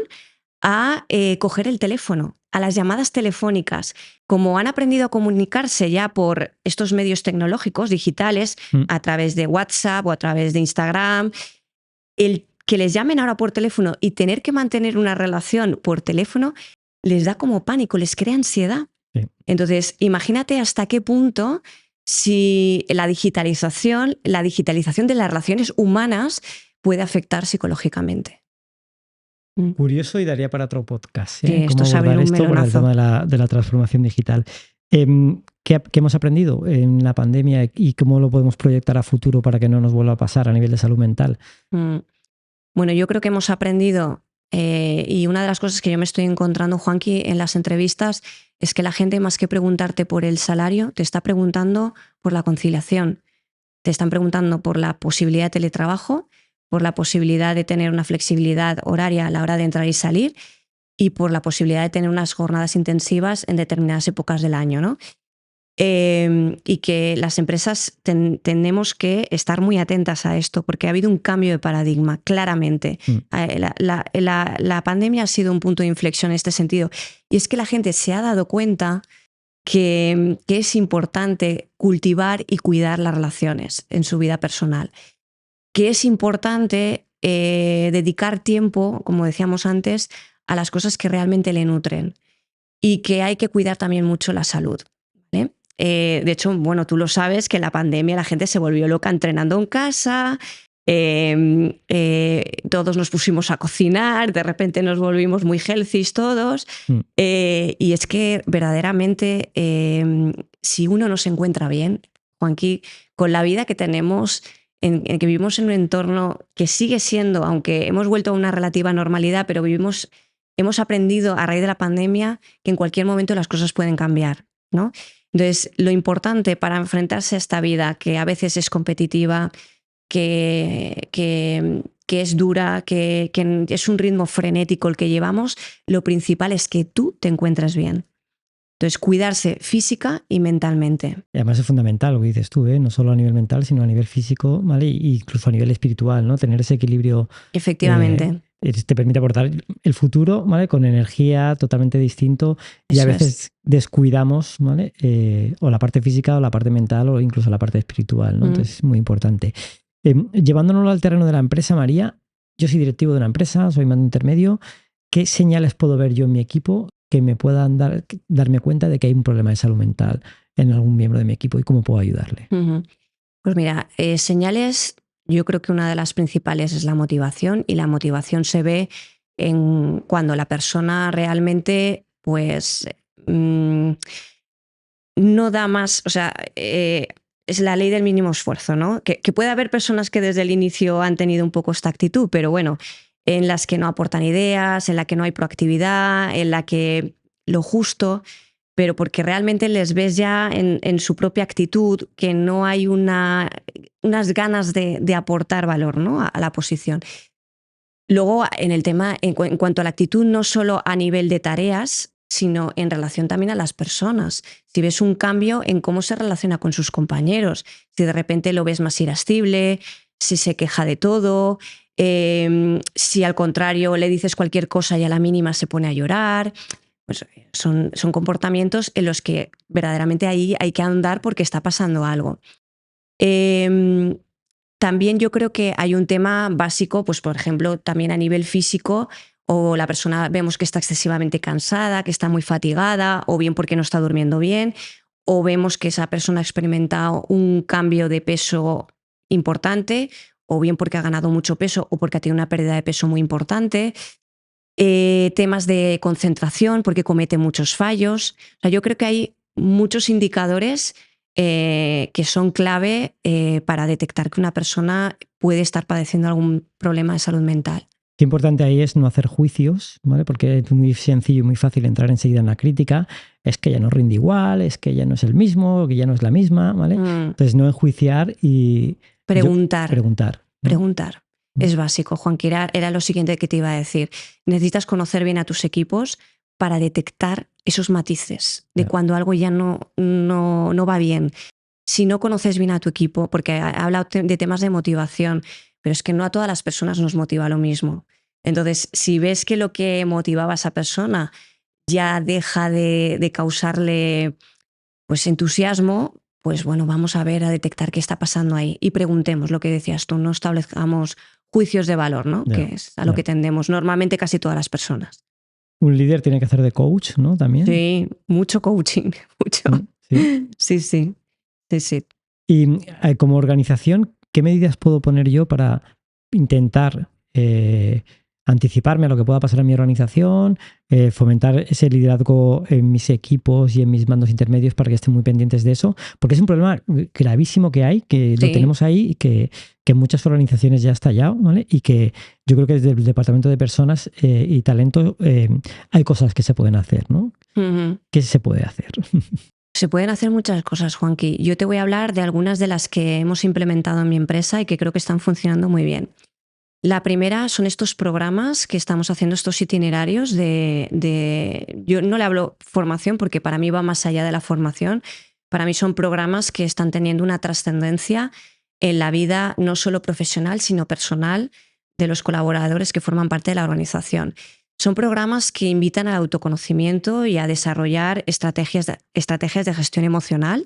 a coger el teléfono, a las llamadas telefónicas. Como han aprendido a comunicarse ya por estos medios tecnológicos digitales, a través de WhatsApp o a través de Instagram, el que les llamen ahora por teléfono y tener que mantener una relación por teléfono les da como pánico, les crea ansiedad. Sí. Entonces, imagínate hasta qué punto si la digitalización de las relaciones humanas puede afectar psicológicamente. Curioso y daría para otro podcast. Que cómo abordar esto por el tema de la transformación digital. ¿Qué hemos aprendido en la pandemia y cómo lo podemos proyectar a futuro para que no nos vuelva a pasar a nivel de salud mental? Bueno, yo creo que hemos aprendido, y una de las cosas que yo me estoy encontrando, Juanqui, en las entrevistas, es que la gente, más que preguntarte por el salario, te está preguntando por la conciliación. Te están preguntando por la posibilidad de teletrabajo, por la posibilidad de tener una flexibilidad horaria a la hora de entrar y salir y por la posibilidad de tener unas jornadas intensivas en determinadas épocas del año, ¿no? Y que las empresas tenemos que estar muy atentas a esto porque ha habido un cambio de paradigma, claramente. La pandemia ha sido un punto de inflexión en este sentido. Y es que la gente se ha dado cuenta que es importante cultivar y cuidar las relaciones en su vida personal. Que es importante dedicar tiempo, como decíamos antes, a las cosas que realmente le nutren. Y que hay que cuidar también mucho la salud, ¿vale? De hecho, bueno, tú lo sabes que en la pandemia la gente se volvió loca entrenando en casa, todos nos pusimos a cocinar, de repente nos volvimos muy healthy todos. Y es que verdaderamente, si uno no se encuentra bien, Juanqui, con la vida que tenemos, en que vivimos en un entorno que sigue siendo, aunque hemos vuelto a una relativa normalidad, pero hemos aprendido a raíz de la pandemia que en cualquier momento las cosas pueden cambiar, ¿no? Entonces, lo importante para enfrentarse a esta vida, que a veces es competitiva, que es dura, que es un ritmo frenético el que llevamos, lo principal es que tú te encuentres bien. Entonces, cuidarse física y mentalmente. Y además es fundamental lo que dices tú, ¿eh? No solo a nivel mental, sino a nivel físico, ¿vale? Y incluso a nivel espiritual, ¿no? Tener ese equilibrio Efectivamente. te permite aportar el futuro, ¿vale? Con energía totalmente distinto y a veces descuidamos, ¿vale? O la parte física o la parte mental o incluso la parte espiritual, ¿no? Entonces es muy importante. Llevándonos al terreno de la empresa, María, yo soy directivo de una empresa, soy mando intermedio. ¿Qué señales puedo ver yo en mi equipo que me puedan darme cuenta de que hay un problema de salud mental en algún miembro de mi equipo y cómo puedo ayudarle? Pues mira, señales, yo creo que una de las principales es la motivación, y la motivación se ve cuando la persona realmente pues no da más, o sea, es la ley del mínimo esfuerzo, ¿no? Que puede haber personas que desde el inicio han tenido un poco esta actitud, pero bueno, en las que no aportan ideas, en la que no hay proactividad, en la que lo justo, pero porque realmente les ves ya en su propia actitud que no hay unas ganas de aportar valor, ¿no? a la posición. Luego, en el tema, en cuanto a la actitud, no solo a nivel de tareas, sino en relación también a las personas. Si ves un cambio en cómo se relaciona con sus compañeros, si de repente lo ves más irascible, si se queja de todo, si al contrario le dices cualquier cosa y a la mínima se pone a llorar, pues son comportamientos en los que verdaderamente ahí hay que ahondar porque está pasando algo. También yo creo que hay un tema básico, pues por ejemplo, también a nivel físico, o la persona vemos que está excesivamente cansada, que está muy fatigada, o bien porque no está durmiendo bien, o vemos que esa persona ha experimentado un cambio de peso importante, o bien porque ha ganado mucho peso o porque ha tenido una pérdida de peso muy importante. Temas de concentración, porque comete muchos fallos. O sea, yo creo que hay muchos indicadores que son clave para detectar que una persona puede estar padeciendo algún problema de salud mental. Qué importante ahí es no hacer juicios, ¿vale? Porque es muy sencillo y muy fácil entrar enseguida en la crítica. Es que ya no rinde igual, es que ya no es el mismo, que ya no es la misma, ¿vale? Entonces no enjuiciar y... Preguntar. Preguntar. Es básico, Juan, que era lo siguiente que te iba a decir. Necesitas conocer bien a tus equipos para detectar esos matices de cuando algo ya no va bien. Si no conoces bien a tu equipo, porque he hablado de temas de motivación, pero es que no a todas las personas nos motiva lo mismo. Entonces, si ves que lo que motivaba a esa persona ya deja de causarle pues entusiasmo, pues bueno, vamos a ver, a detectar qué está pasando ahí y preguntemos lo que decías tú, no establezcamos juicios de valor, ¿no? Que es a lo que tendemos normalmente casi todas las personas. Un líder tiene que hacer de coach, ¿no? También. Sí, mucho coaching, mucho. Sí. Y como organización, ¿qué medidas puedo poner yo para intentar anticiparme a lo que pueda pasar en mi organización, fomentar ese liderazgo en mis equipos y en mis mandos intermedios para que estén muy pendientes de eso? Porque es un problema gravísimo que hay, que lo tenemos ahí y que en muchas organizaciones ya ha estallado, ¿vale? Y que yo creo que desde el Departamento de Personas y Talento hay cosas que se pueden hacer, ¿no? ¿Qué se puede hacer? Se pueden hacer muchas cosas, Juanqui. Yo te voy a hablar de algunas de las que hemos implementado en mi empresa y que creo que están funcionando muy bien. La primera son estos programas que estamos haciendo, estos itinerarios yo no le hablo formación porque para mí va más allá de la formación. Para mí son programas que están teniendo una trascendencia en la vida no solo profesional, sino personal de los colaboradores que forman parte de la organización. Son programas que invitan al autoconocimiento y a desarrollar estrategias de gestión emocional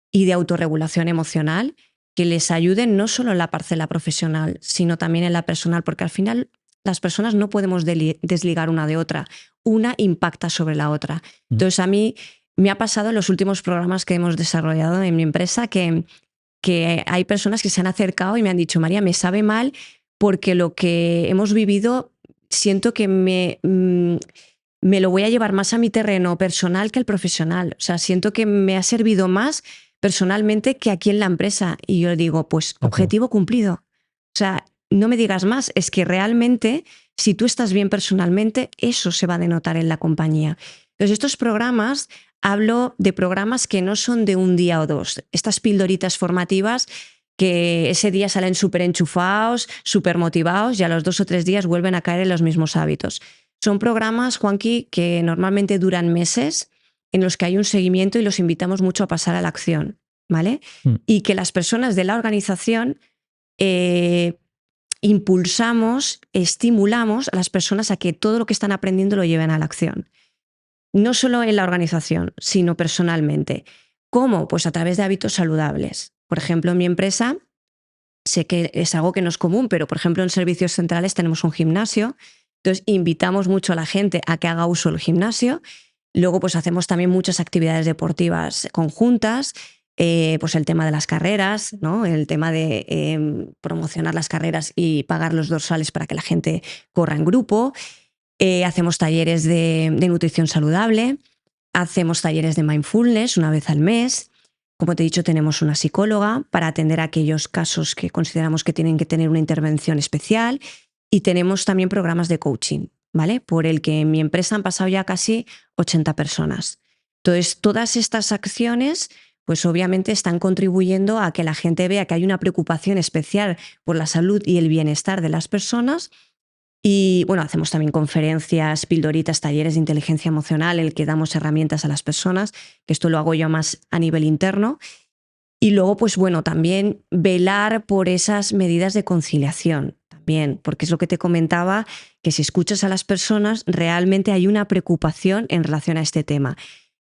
y de autorregulación emocional que les ayuden no solo en la parcela profesional, sino también en la personal, porque al final las personas no podemos desligar una de otra. Una impacta sobre la otra. Entonces, a mí me ha pasado en los últimos programas que hemos desarrollado en mi empresa que hay personas que se han acercado y me han dicho, María, me sabe mal porque lo que hemos vivido siento que me lo voy a llevar más a mi terreno personal que al profesional. O sea, siento que me ha servido más personalmente que aquí en la empresa. Y yo digo, pues objetivo cumplido. O sea, no me digas más, es que realmente si tú estás bien personalmente, eso se va a denotar en la compañía. Entonces, estos programas, hablo de programas que no son de un día o dos. Estas pildoritas formativas que ese día salen súper enchufados, súper motivados y a los 2 o 3 días vuelven a caer en los mismos hábitos. Son programas, Juanqui, que normalmente duran meses en los que hay un seguimiento y los invitamos mucho a pasar a la acción, ¿vale? Y que las personas de la organización impulsamos, estimulamos a las personas a que todo lo que están aprendiendo lo lleven a la acción. No solo en la organización, sino personalmente. ¿Cómo? Pues a través de hábitos saludables. Por ejemplo, en mi empresa, sé que es algo que no es común, pero por ejemplo en servicios centrales tenemos un gimnasio, entonces invitamos mucho a la gente a que haga uso del gimnasio. Luego pues hacemos también muchas actividades deportivas conjuntas, pues el tema de las carreras, ¿no? El tema de promocionar las carreras y pagar los dorsales para que la gente corra en grupo. Hacemos talleres de nutrición saludable, hacemos talleres de mindfulness una vez al mes. Como te he dicho, tenemos una psicóloga para atender a aquellos casos que consideramos que tienen que tener una intervención especial, y tenemos también programas de coaching, ¿vale? Por el que en mi empresa han pasado ya casi 80 personas. Entonces, todas estas acciones pues obviamente están contribuyendo a que la gente vea que hay una preocupación especial por la salud y el bienestar de las personas. Y bueno, hacemos también conferencias, pildoritas, talleres de inteligencia emocional en el que damos herramientas a las personas, que esto lo hago yo más a nivel interno. Y luego, pues bueno, también velar por esas medidas de conciliación, también, porque es lo que te comentaba, que si escuchas a las personas, realmente hay una preocupación en relación a este tema.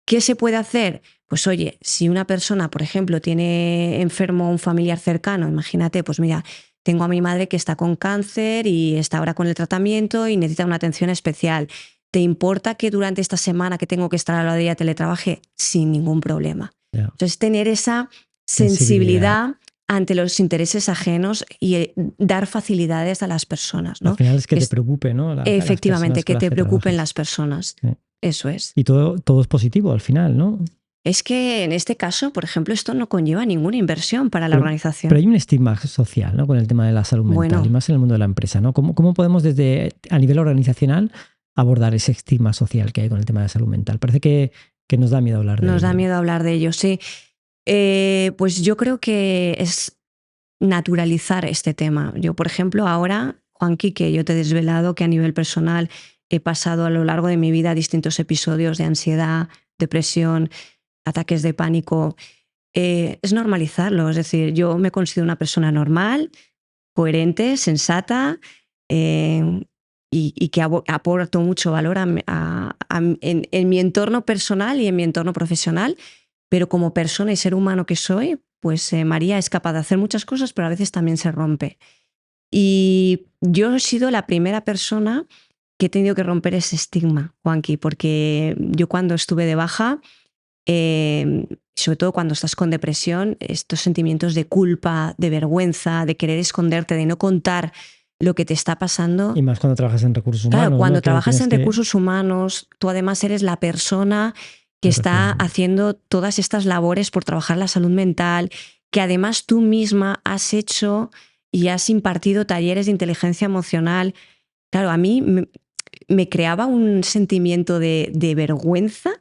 ¿Qué se puede hacer? Pues oye, si una persona, por ejemplo, tiene enfermo un familiar cercano, imagínate, pues mira, tengo a mi madre que está con cáncer y está ahora con el tratamiento y necesita una atención especial. ¿Te importa que durante esta semana que tengo que estar a la día teletrabaje? Sin ningún problema. Yeah. Entonces, tener esa sensibilidad ante los intereses ajenos y dar facilidades a las personas, ¿no? Al final es que te preocupe, ¿no? Efectivamente, que te preocupen trabajes. las personas. Sí. Eso es. Y todo es positivo al final, ¿no? Es que en este caso, por ejemplo, esto no conlleva ninguna inversión para la organización. Pero hay un estigma social, ¿no? Con el tema de la salud mental, y más en el mundo de la empresa, ¿no? ¿Cómo podemos a nivel organizacional abordar ese estigma social que hay con el tema de la salud mental? Parece que nos da miedo hablar de ello. Nos da miedo hablar de ello, sí. Pues yo creo que es naturalizar este tema. Yo, por ejemplo, ahora, Juanqui, que yo te he desvelado que a nivel personal he pasado a lo largo de mi vida distintos episodios de ansiedad, depresión, ataques de pánico, es normalizarlo. Es decir, yo me considero una persona normal, coherente, sensata, y que aporto mucho valor en mi entorno personal y en mi entorno profesional, pero como persona y ser humano que soy, pues María es capaz de hacer muchas cosas, pero a veces también se rompe. Y yo he sido la primera persona que he tenido que romper ese estigma, Juanqui, porque yo cuando estuve de baja, sobre todo cuando estás con depresión, estos sentimientos de culpa, de vergüenza, de querer esconderte, de no contar lo que te está pasando. Y más cuando trabajas en recursos humanos. Claro, cuando ¿no? trabajas en recursos humanos, tú además eres la persona que está haciendo todas estas labores por trabajar la salud mental, que además tú misma has hecho y has impartido talleres de inteligencia emocional. Claro, a mí me creaba un sentimiento de vergüenza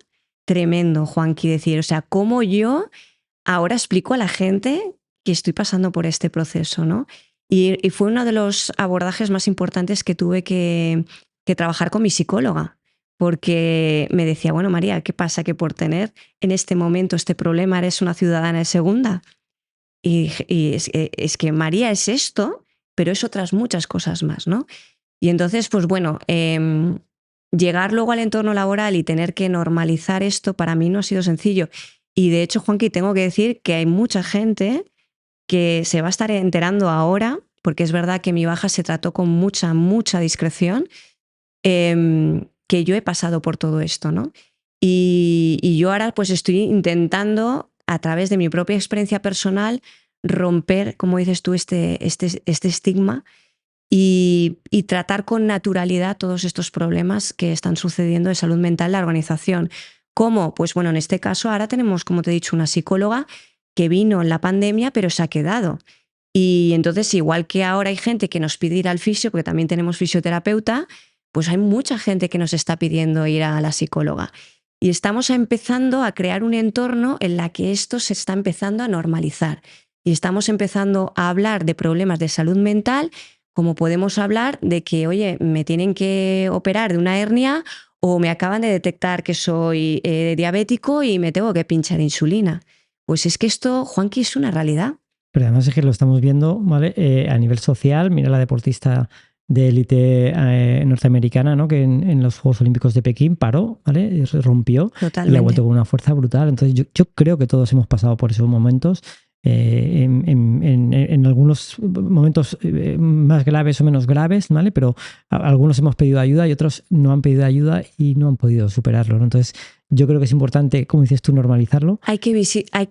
tremendo, Juanqui, decir, o sea, cómo yo ahora explico a la gente que estoy pasando por este proceso, ¿no? Y fue uno de los abordajes más importantes que tuve que trabajar con mi psicóloga, porque me decía, bueno, María, ¿qué pasa? Que por tener en este momento este problema eres una ciudadana de segunda. Y es que María es esto, pero es otras muchas cosas más, ¿no? Y entonces, pues bueno, llegar luego al entorno laboral y tener que normalizar esto para mí no ha sido sencillo. Y de hecho, Juanqui, tengo que decir que hay mucha gente que se va a estar enterando ahora, porque es verdad que mi baja se trató con mucha discreción, que yo he pasado por todo esto, ¿no? Y yo ahora pues estoy intentando, a través de mi propia experiencia personal, romper, como dices tú, este estigma y tratar con naturalidad todos estos problemas que están sucediendo de salud mental en la organización. ¿Cómo? Pues bueno, en este caso ahora tenemos, como te he dicho, una psicóloga que vino en la pandemia, pero se ha quedado. Y entonces, igual que ahora hay gente que nos pide ir al fisio, porque también tenemos fisioterapeuta, pues hay mucha gente que nos está pidiendo ir a la psicóloga. Y estamos empezando a crear un entorno en la que esto se está empezando a normalizar. Y estamos empezando a hablar de problemas de salud mental como podemos hablar de que, oye, me tienen que operar de una hernia o me acaban de detectar que soy diabético y me tengo que pinchar insulina. Pues es que esto, Juanqui, es una realidad. Pero además es que lo estamos viendo, ¿vale? A nivel social, mira la deportista de élite norteamericana, ¿no? Que en los Juegos Olímpicos de Pekín paró, ¿vale? Y rompió. Totalmente. Y ha vuelto con una fuerza brutal. Entonces yo creo que todos hemos pasado por esos momentos. En algunos momentos más graves o menos graves, ¿vale? Pero algunos hemos pedido ayuda y otros no han pedido ayuda y no han podido superarlo, ¿no? Entonces yo creo que es importante, como dices tú, normalizarlo. Hay que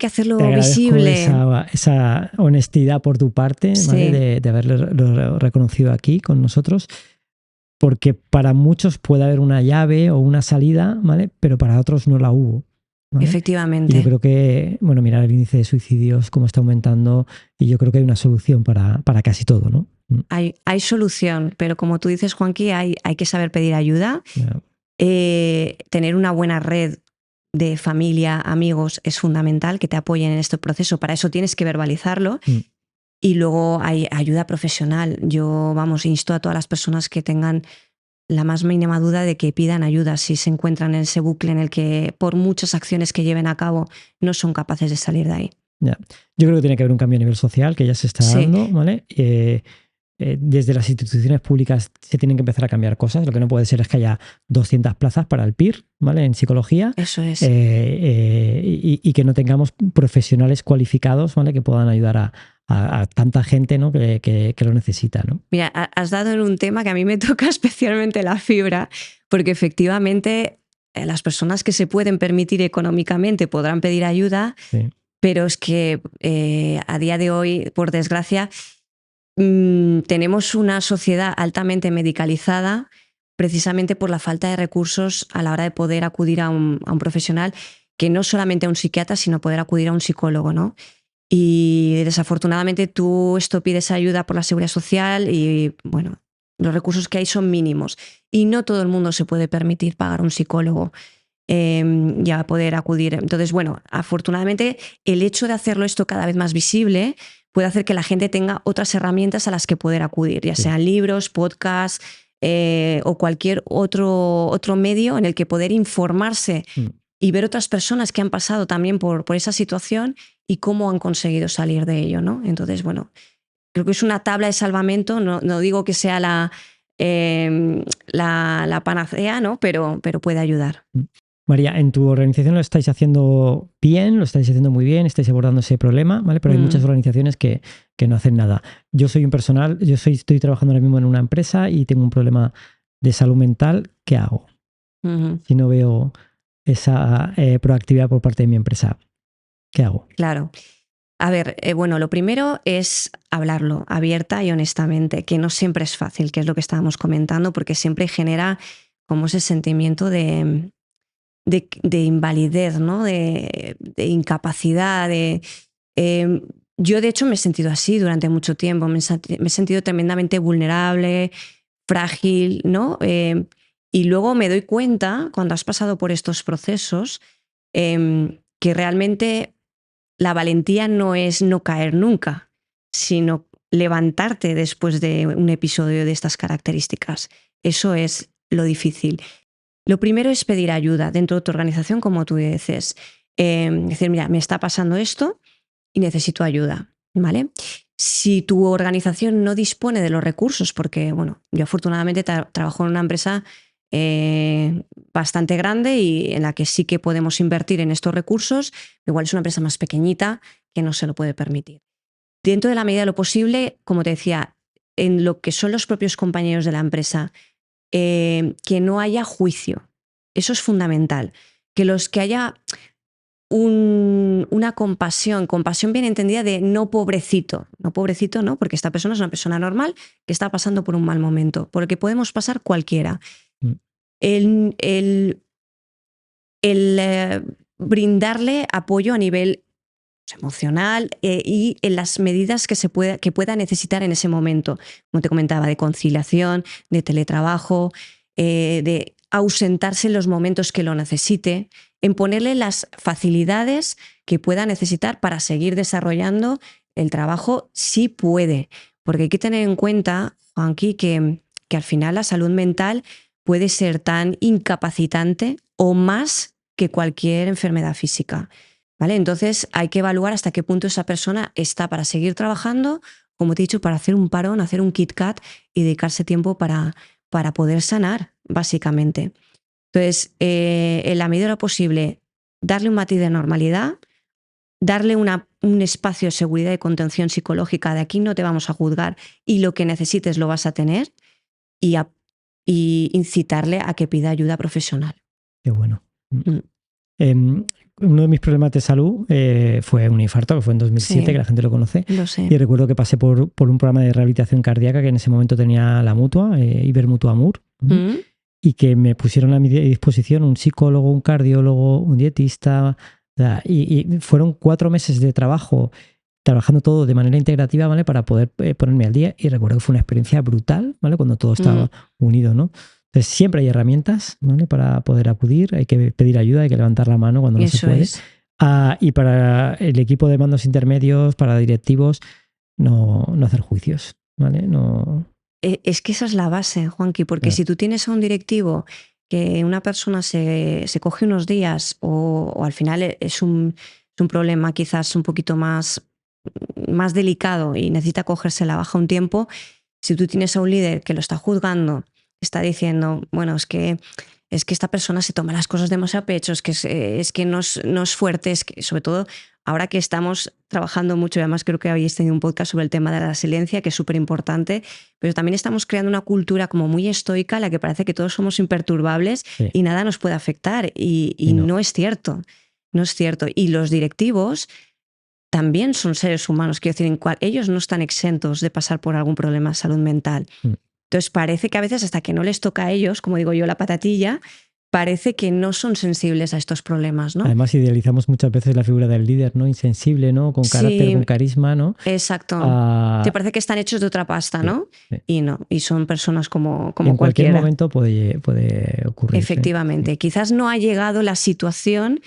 hacerlo Te agradezco visible. esa honestidad por tu parte, ¿vale? De haberlo reconocido aquí con nosotros, porque para muchos puede haber una llave o una salida, ¿vale? Pero para otros no la hubo. ¿Vale? Efectivamente. Y yo creo que, bueno, mirar el índice de suicidios, cómo está aumentando, y yo creo que hay una solución para casi todo, ¿no? Hay solución, pero como tú dices, Juanqui, hay que saber pedir ayuda. Yeah. Tener una buena red de familia, amigos, es fundamental, que te apoyen en este proceso. Para eso tienes que verbalizarlo. Y luego hay ayuda profesional. Yo, insto a todas las personas que tengan la más mínima duda de que pidan ayuda si se encuentran en ese bucle en el que, por muchas acciones que lleven a cabo, no son capaces de salir de ahí. Yeah. Yo creo que tiene que haber un cambio a nivel social que ya se está dando, ¿vale? Desde las instituciones públicas se tienen que empezar a cambiar cosas. Lo que no puede ser es que haya 200 plazas para el PIR, ¿vale? En psicología. Eso es. Y que no tengamos profesionales cualificados, ¿vale? Que puedan ayudar a tanta gente, ¿no? que lo necesita, ¿no? Mira, has dado en un tema que a mí me toca especialmente la fibra, porque efectivamente las personas que se pueden permitir económicamente podrán pedir ayuda, sí. Pero es que a día de hoy, por desgracia, tenemos una sociedad altamente medicalizada precisamente por la falta de recursos a la hora de poder acudir a un profesional, que no solamente a un psiquiatra, sino poder acudir a un psicólogo, ¿no? Y desafortunadamente tú pides ayuda por la Seguridad Social y, bueno, los recursos que hay son mínimos y no todo el mundo se puede permitir pagar un psicólogo y a poder acudir. Entonces, bueno, afortunadamente el hecho de hacerlo esto cada vez más visible puede hacer que la gente tenga otras herramientas a las que poder acudir, ya sean libros, podcasts o cualquier otro medio en el que poder informarse y ver otras personas que han pasado también por esa situación y cómo han conseguido salir de ello, ¿no? Entonces, bueno, creo que es una tabla de salvamento, no digo que sea la panacea, ¿no? Pero puede ayudar. María, en tu organización lo estáis haciendo bien, lo estáis haciendo muy bien, estáis abordando ese problema, ¿vale? Pero hay muchas organizaciones que no hacen nada. Yo soy un personal, estoy trabajando ahora mismo en una empresa y tengo un problema de salud mental. ¿Qué hago? Si no veo esa proactividad por parte de mi empresa, ¿qué hago? Claro. A ver, bueno, lo primero es hablarlo abierta y honestamente, que no siempre es fácil, que es lo que estábamos comentando, porque siempre genera como ese sentimiento de invalidez, ¿no? De incapacidad. Yo, de hecho, me he sentido así durante mucho tiempo. Me he sentido tremendamente vulnerable, frágil, ¿no? Y luego me doy cuenta, cuando has pasado por estos procesos, que realmente la valentía no es no caer nunca, sino levantarte después de un episodio de estas características. Eso es lo difícil. Lo primero es pedir ayuda dentro de tu organización, como tú dices. Decir, mira, me está pasando esto y necesito ayuda, ¿vale? Si tu organización no dispone de los recursos, porque, bueno, yo afortunadamente trabajo en una empresa bastante grande y en la que sí que podemos invertir en estos recursos, igual es una empresa más pequeñita que no se lo puede permitir. Dentro de la medida de lo posible, como te decía, en lo que son los propios compañeros de la empresa, que no haya juicio. Eso es fundamental. Que haya una compasión bien entendida de no pobrecito, no, porque esta persona es una persona normal que está pasando por un mal momento, por el que podemos pasar cualquiera. El brindarle apoyo a nivel emocional y en las medidas que pueda necesitar en ese momento, como te comentaba, de conciliación, de teletrabajo, de ausentarse en los momentos que lo necesite, en ponerle las facilidades que pueda necesitar para seguir desarrollando el trabajo si puede. Porque hay que tener en cuenta, Juanqui, que al final la salud mental puede ser tan incapacitante o más que cualquier enfermedad física, ¿vale? Entonces hay que evaluar hasta qué punto esa persona está para seguir trabajando, como te he dicho, para hacer un parón, hacer un Kit Kat y dedicarse tiempo para poder sanar, básicamente. Entonces, en la medida de lo posible, darle un matiz de normalidad, darle un espacio de seguridad y contención psicológica, de aquí no te vamos a juzgar y lo que necesites lo vas a tener, y incitarle a que pida ayuda profesional. Qué bueno. Uno de mis problemas de salud fue un infarto, que fue en 2007, Sí, que la gente lo conoce. lo sé. Y recuerdo que pasé por un programa de rehabilitación cardíaca que en ese momento tenía la mutua, Ibermutua Amur, y que me pusieron a mi disposición un psicólogo, un cardiólogo, un dietista. Y fueron 4 meses de trabajo, trabajando todo de manera integrativa, ¿vale? Para poder ponerme al día. Y recuerdo que fue una experiencia brutal, ¿vale? Cuando todo estaba unido, ¿no? Entonces siempre hay herramientas, ¿vale? Para poder acudir, hay que pedir ayuda, hay que levantar la mano cuando no se puede. Y para el equipo de mandos intermedios, para directivos, no hacer juicios, ¿vale? No. Es que esa es la base, Juanqui, porque si tú tienes a un directivo que una persona se coge unos días o al final es un problema quizás un poquito más delicado y necesita cogerse la baja un tiempo, si tú tienes a un líder que lo está juzgando, está diciendo, bueno, es que esta persona se toma las cosas demasiado a pecho, es que no es fuerte, es que sobre todo ahora que estamos trabajando mucho, y además creo que habéis tenido un podcast sobre el tema de la resiliencia, que es súper importante, pero también estamos creando una cultura como muy estoica en la que parece que todos somos imperturbables y nada nos puede afectar, y no es cierto, no es cierto. Y los directivos también son seres humanos, quiero decir, ellos no están exentos de pasar por algún problema de salud mental. Entonces parece que a veces hasta que no les toca a ellos, como digo yo, la patatilla, parece que no son sensibles a estos problemas, ¿no? Además idealizamos muchas veces la figura del líder, ¿no? Insensible, ¿no? Con carácter, con carisma, ¿no? Exacto. Te parece que están hechos de otra pasta, ¿no? Sí. Y no, y son personas como en cualquier cualquiera. Momento puede ocurrir. Efectivamente. Sí. Quizás no ha llegado la situación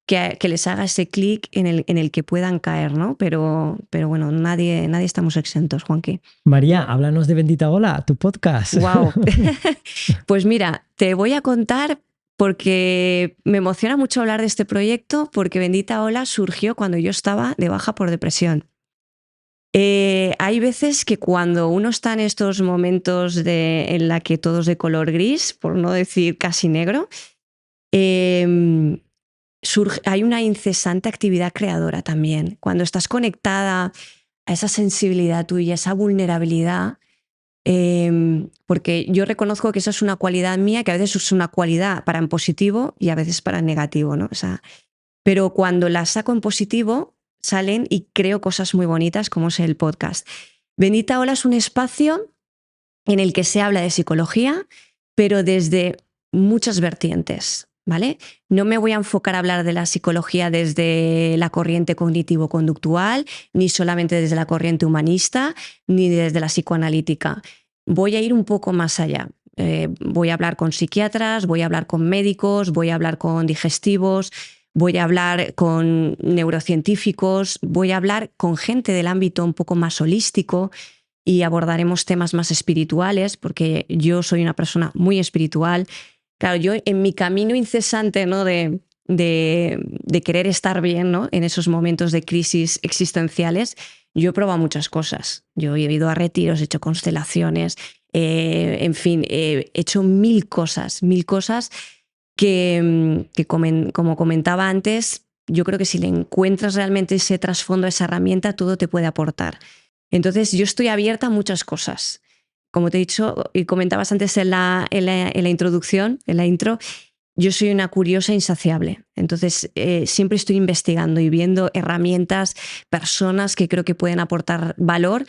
que les haga ese clic en el que puedan caer, ¿no? Pero bueno, nadie estamos exentos, Juanqui. María, háblanos de Bendita Ola, tu podcast. ¡Wow! Pues mira, te voy a contar porque me emociona mucho hablar de este proyecto, porque Bendita Ola surgió cuando yo estaba de baja por depresión. Hay veces que cuando uno está en estos momentos en la que todo es de color gris, por no decir casi negro, hay una incesante actividad creadora también. Cuando estás conectada a esa sensibilidad tuya, esa vulnerabilidad, porque yo reconozco que esa es una cualidad mía, que a veces es una cualidad para en positivo y a veces para en negativo, ¿no? O sea, pero cuando la saco en positivo, salen y creo cosas muy bonitas, como es el podcast. Bendita Ola es un espacio en el que se habla de psicología, pero desde muchas vertientes, ¿vale? No me voy a enfocar a hablar de la psicología desde la corriente cognitivo-conductual, ni solamente desde la corriente humanista, ni desde la psicoanalítica. Voy a ir un poco más allá. Voy a hablar con psiquiatras, voy a hablar con médicos, voy a hablar con digestivos, voy a hablar con neurocientíficos, voy a hablar con gente del ámbito un poco más holístico y abordaremos temas más espirituales, porque yo soy una persona muy espiritual. Claro, yo en mi camino incesante, ¿no? de querer estar bien, ¿no? En esos momentos de crisis existenciales, yo he probado muchas cosas. Yo he ido a retiros, he hecho constelaciones, en fin, he hecho mil cosas que como comentaba antes, yo creo que si le encuentras realmente ese trasfondo a esa herramienta, todo te puede aportar. Entonces yo estoy abierta a muchas cosas. Como te he dicho y comentabas antes en la introducción, en la intro, yo soy una curiosa insaciable. Entonces siempre estoy investigando y viendo herramientas, personas que creo que pueden aportar valor,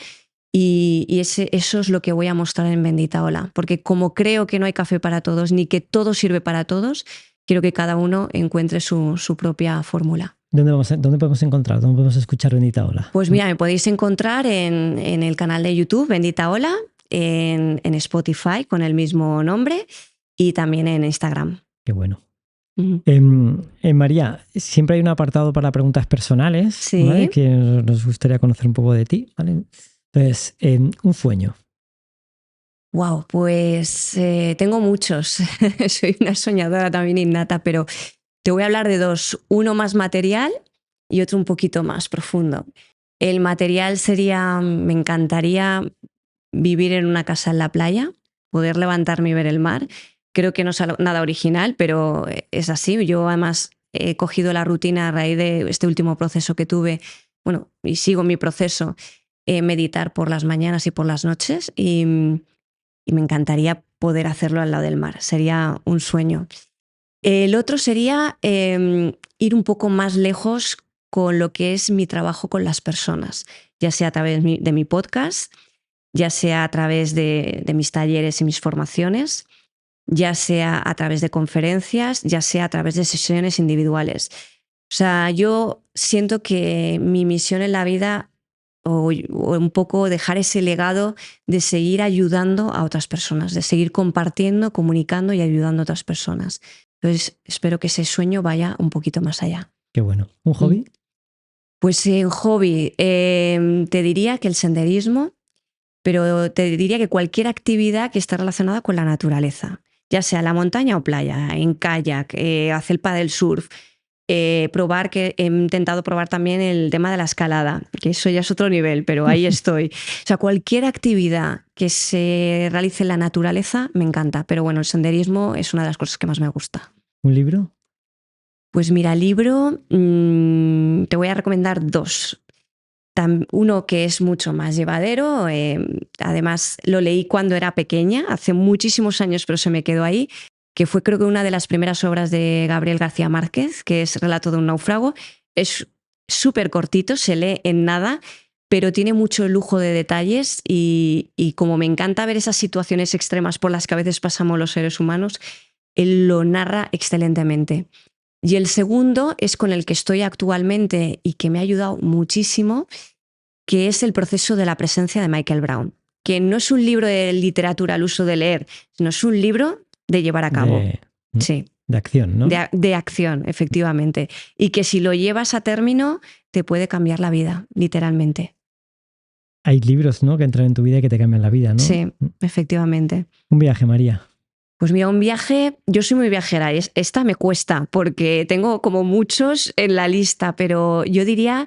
y eso es lo que voy a mostrar en Bendita Ola. Porque como creo que no hay café para todos ni que todo sirve para todos, quiero que cada uno encuentre su propia fórmula. ¿Dónde podemos encontrar? ¿Dónde podemos escuchar Bendita Ola? Pues mira, me podéis encontrar en el canal de YouTube Bendita Ola, en Spotify con el mismo nombre y también en Instagram. Qué bueno. María, siempre hay un apartado para preguntas personales, sí, ¿vale? Que nos gustaría conocer un poco de ti, ¿vale? Entonces, un sueño. Wow, pues tengo muchos. Soy una soñadora también innata, pero te voy a hablar de dos. Uno más material y otro un poquito más profundo. El material sería, me encantaría vivir en una casa en la playa, poder levantarme y ver el mar. Creo que no es nada original, pero es así. Yo además he cogido la rutina a raíz de este último proceso que tuve, bueno, y sigo mi proceso, meditar por las mañanas y por las noches y me encantaría poder hacerlo al lado del mar. Sería un sueño. El otro sería ir un poco más lejos con lo que es mi trabajo con las personas, ya sea a través de mi podcast, ya sea a través de mis talleres y mis formaciones, ya sea a través de conferencias, ya sea a través de sesiones individuales. O sea, yo siento que mi misión en la vida o un poco dejar ese legado de seguir ayudando a otras personas, de seguir compartiendo, comunicando y ayudando a otras personas. Entonces, espero que ese sueño vaya un poquito más allá. Qué bueno. ¿Un hobby? Pues en hobby, te diría que el senderismo, pero te diría que cualquier actividad que esté relacionada con la naturaleza, ya sea la montaña o playa, en kayak, hacer el paddle surf, probar, que he intentado probar también el tema de la escalada, que eso ya es otro nivel, pero ahí estoy. O sea, cualquier actividad que se realice en la naturaleza me encanta, pero bueno, el senderismo es una de las cosas que más me gusta. ¿Un libro? Pues mira, libro, te voy a recomendar dos. Uno que es mucho más llevadero, además lo leí cuando era pequeña, hace muchísimos años, pero se me quedó ahí, que fue creo que una de las primeras obras de Gabriel García Márquez, que es Relato de un náufrago. Es súper cortito, se lee en nada, pero tiene mucho lujo de detalles y como me encanta ver esas situaciones extremas por las que a veces pasamos los seres humanos, él lo narra excelentemente. Y el segundo es con el que estoy actualmente y que me ha ayudado muchísimo, que es El proceso de la presencia de Michael Brown, que no es un libro de literatura al uso de leer, sino es un libro de llevar a cabo. Sí. De acción, ¿no? De acción, efectivamente. Y que si lo llevas a término, te puede cambiar la vida, literalmente. Hay libros, ¿no?, que entran en tu vida y que te cambian la vida, ¿no? Sí, efectivamente. Un viaje, María. Pues mira, un viaje, yo soy muy viajera, esta me cuesta porque tengo como muchos en la lista, pero yo diría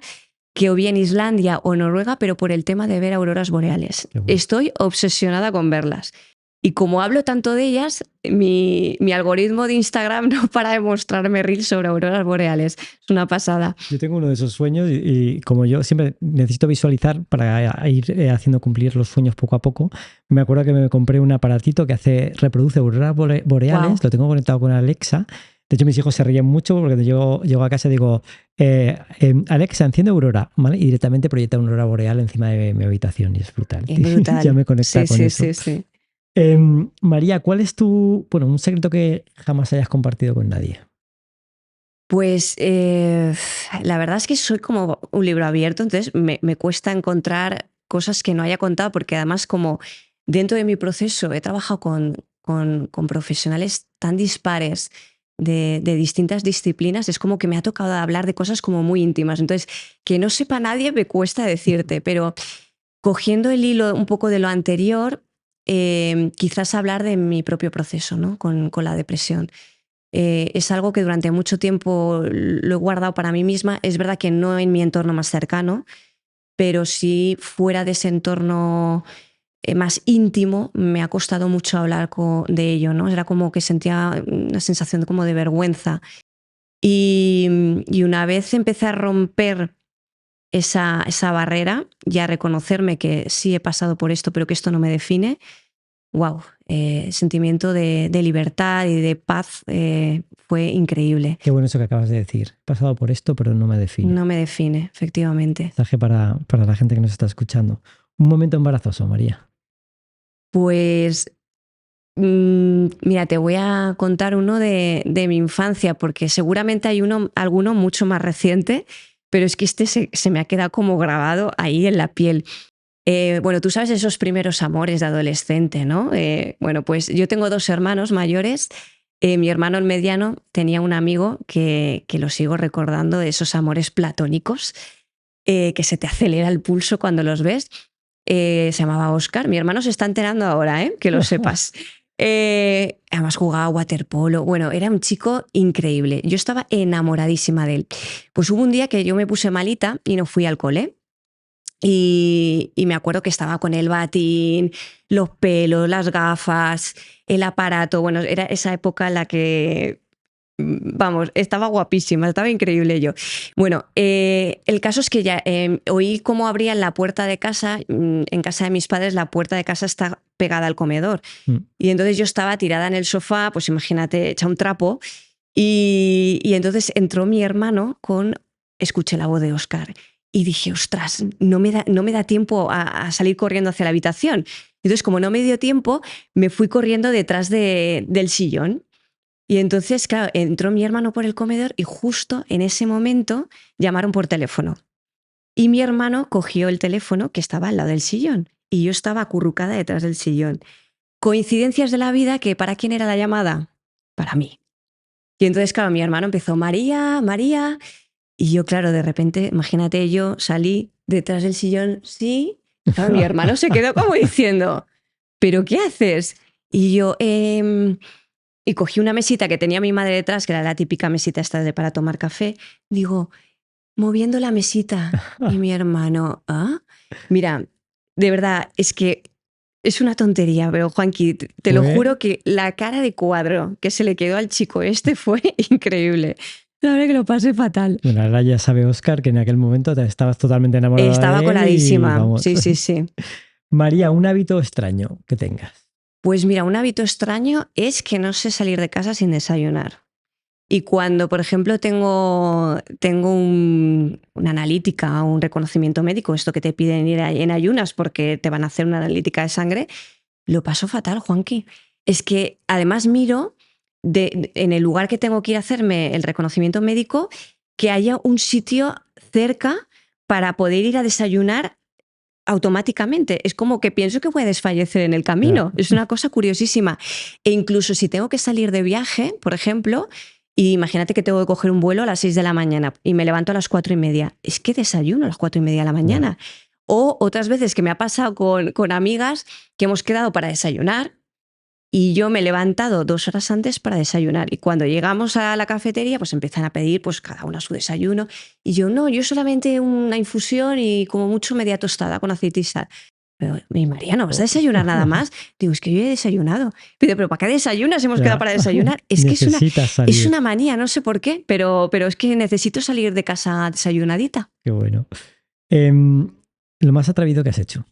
que o bien Islandia o Noruega, pero por el tema de ver auroras boreales. Bueno. Estoy obsesionada con verlas. Y como hablo tanto de ellas, mi algoritmo de Instagram no para de mostrarme reels sobre auroras boreales. Es una pasada. Yo tengo uno de esos sueños y como yo siempre necesito visualizar para ir haciendo cumplir los sueños poco a poco, me acuerdo que me compré un aparatito que reproduce auroras boreales, wow. Lo tengo conectado con Alexa. De hecho, mis hijos se ríen mucho porque yo llego a casa y digo, Alexa, enciende aurora, ¿vale? Y directamente proyecta una aurora boreal encima de mi habitación y es brutal. Es brutal. Ya me conecta con eso. Sí. María, ¿cuál es un secreto que jamás hayas compartido con nadie? Pues la verdad es que soy como un libro abierto, entonces me cuesta encontrar cosas que no haya contado, porque además como dentro de mi proceso he trabajado con profesionales tan dispares de distintas disciplinas, es como que me ha tocado hablar de cosas como muy íntimas. Entonces, que no sepa nadie me cuesta decirte, pero cogiendo el hilo un poco de lo anterior, quizás hablar de mi propio proceso, ¿no? con la depresión. Es algo que durante mucho tiempo lo he guardado para mí misma. Es verdad que no en mi entorno más cercano, pero sí fuera de ese entorno más íntimo me ha costado mucho hablar de ello, ¿no? Era como que sentía una sensación como de vergüenza. Y una vez empecé a romper esa barrera y a reconocerme que sí he pasado por esto, pero que esto no me define, wow, sentimiento de libertad y de paz fue increíble. Qué bueno eso que acabas de decir. He pasado por esto, pero no me define. No me define, efectivamente. Mensaje para la gente que nos está escuchando. Un momento embarazoso, María. Pues mira, te voy a contar uno de mi infancia, porque seguramente hay alguno mucho más reciente, pero es que este se me ha quedado como grabado ahí en la piel. Bueno, tú sabes esos primeros amores de adolescente, ¿no? Bueno, pues yo tengo 2 hermanos mayores. Mi hermano el mediano tenía un amigo que lo sigo recordando, de esos amores platónicos, que se te acelera el pulso cuando los ves. se llamaba Óscar. Mi hermano se está enterando ahora, que lo sepas. Además jugaba waterpolo. Bueno, era un chico increíble. Yo estaba enamoradísima de él. Pues hubo un día que yo me puse malita y no fui al cole. Y me acuerdo que estaba con el batín, los pelos, las gafas, el aparato. Bueno, era esa época en la que, vamos, estaba guapísima, estaba increíble yo. Bueno, el caso es que ya oí cómo abrían la puerta de casa. En casa de mis padres la puerta de casa está pegada al comedor. Y entonces yo estaba tirada en el sofá, pues imagínate, hecha un trapo. Y entonces entró mi hermano escuché la voz de Óscar. Y dije, ostras, no me da tiempo a salir corriendo hacia la habitación. Entonces, como no me dio tiempo, me fui corriendo detrás del sillón. Y entonces, claro, entró mi hermano por el comedor y justo en ese momento llamaron por teléfono. Y mi hermano cogió el teléfono que estaba al lado del sillón y yo estaba acurrucada detrás del sillón. Coincidencias de la vida que ¿para quién era la llamada? Para mí. Y entonces, claro, mi hermano empezó, María, María... Y yo, claro, de repente, imagínate, yo salí detrás del sillón, sí. Claro, mi hermano se quedó como diciendo, ¿pero qué haces? Y yo, y cogí una mesita que tenía mi madre detrás, que era la típica mesita esta para tomar café. Digo, moviendo la mesita. Y mi hermano, ¿ah? Mira, de verdad, es que es una tontería, pero Juanqui, te lo juro que la cara de cuadro que se le quedó al chico fue increíble. La verdad que lo pasé fatal. Bueno, ahora ya sabe Óscar que en aquel momento estabas totalmente enamorada Estaba de él. coladísima. Sí. María, un hábito extraño que tengas. Pues mira, un hábito extraño es que no sé salir de casa sin desayunar. Y cuando, por ejemplo, tengo una analítica o un reconocimiento médico, esto que te piden ir en ayunas porque te van a hacer una analítica de sangre, lo paso fatal, Juanqui. Es que además miro en el lugar que tengo que ir a hacerme el reconocimiento médico, que haya un sitio cerca para poder ir a desayunar automáticamente. Es como que pienso que voy a desfallecer en el camino. Es una cosa curiosísima. E incluso si tengo que salir de viaje, por ejemplo, y imagínate que tengo que coger un vuelo a las 6 de la mañana y me levanto a las 4:30. Es que desayuno a las 4:30 de la mañana. O otras veces que me ha pasado con amigas que hemos quedado para desayunar, y yo me he levantado 2 horas antes para desayunar. Y cuando llegamos a la cafetería, pues empiezan a pedir pues cada una su desayuno. Y yo, no, yo solamente una infusión y como mucho media tostada con aceite y sal. Pero, mi María, ¿no vas a desayunar nada más? Digo, es que yo he desayunado. Pero ¿para qué desayunas? Hemos quedado para desayunar. Es que es una manía, no sé por qué, pero es que necesito salir de casa desayunadita. Qué bueno. Lo más atrevido que has hecho.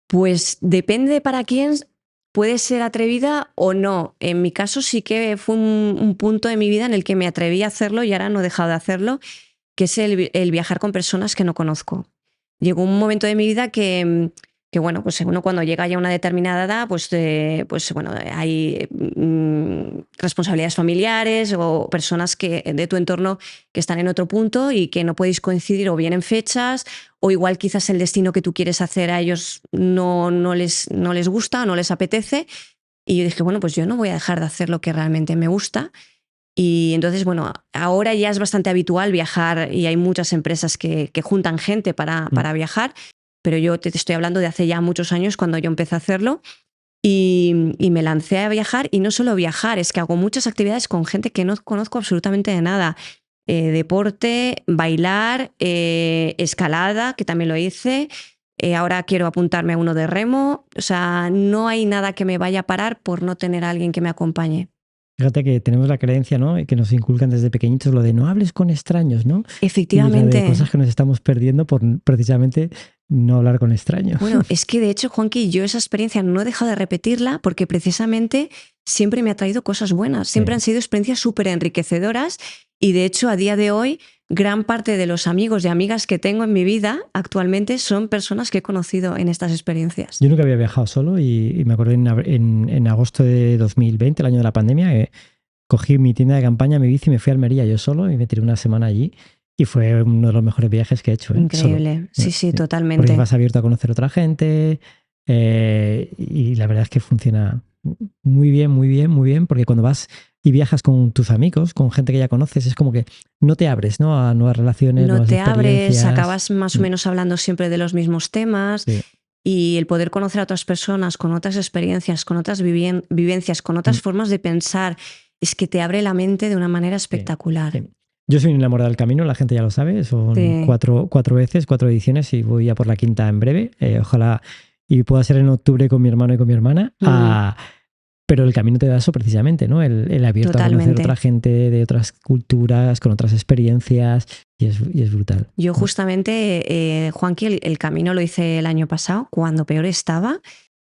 Pues depende para quién. Puede ser atrevida o no. En mi caso sí que fue un punto de mi vida en el que me atreví a hacerlo y ahora no he dejado de hacerlo, que es el viajar con personas que no conozco. Llegó un momento de mi vida que bueno, pues uno cuando llega ya a una determinada edad, pues bueno, hay responsabilidades familiares o personas de tu entorno que están en otro punto y que no podéis coincidir o bien en fechas, o igual quizás el destino que tú quieres hacer a ellos no les gusta o no les apetece. Y yo dije, bueno, pues yo no voy a dejar de hacer lo que realmente me gusta. Y entonces, bueno, ahora ya es bastante habitual viajar y hay muchas empresas que juntan gente para viajar. Pero yo te estoy hablando de hace ya muchos años cuando yo empecé a hacerlo y me lancé a viajar. Y no solo viajar, es que hago muchas actividades con gente que no conozco absolutamente de nada. Deporte, bailar, escalada, que también lo hice. Ahora quiero apuntarme a uno de remo. O sea, no hay nada que me vaya a parar por no tener a alguien que me acompañe. Fíjate que tenemos la creencia, ¿no? Que nos inculcan desde pequeñitos lo de no hables con extraños, ¿no? Efectivamente. Y de cosas que nos estamos perdiendo por precisamente no hablar con extraños. Bueno, es que de hecho, Juanqui, yo esa experiencia no he dejado de repetirla porque precisamente siempre me ha traído cosas buenas. Siempre han sido experiencias súper enriquecedoras y de hecho a día de hoy gran parte de los amigos y amigas que tengo en mi vida actualmente son personas que he conocido en estas experiencias. Yo nunca había viajado solo y me acuerdo en agosto de 2020, el año de la pandemia, cogí mi tienda de campaña, mi bici y me fui a Almería yo solo y me tiré una semana allí. Y fue uno de los mejores viajes que he hecho. Increíble, solo. Sí, totalmente. Porque vas abierto a conocer otra gente y la verdad es que funciona muy bien, porque cuando vas y viajas con tus amigos, con gente que ya conoces, es como que no te abres, ¿no? A nuevas relaciones, no nuevas te experiencias. abres, acabas más o menos hablando siempre de los mismos temas. Sí. Y el poder conocer a otras personas con otras experiencias, con otras vivencias, con otras formas de pensar, es que te abre la mente de una manera espectacular. Sí. Yo soy un enamorado del camino, la gente ya lo sabe, son Sí. 4 veces, 4 ediciones y voy a por la 5ª en breve. Ojalá y pueda ser en octubre con mi hermano y con mi hermana. Pero el camino te da eso precisamente, ¿no? El abierto a conocer otra gente de otras culturas, con otras experiencias, y es brutal. Yo justamente, Juanqui, el camino lo hice el año pasado, cuando peor estaba,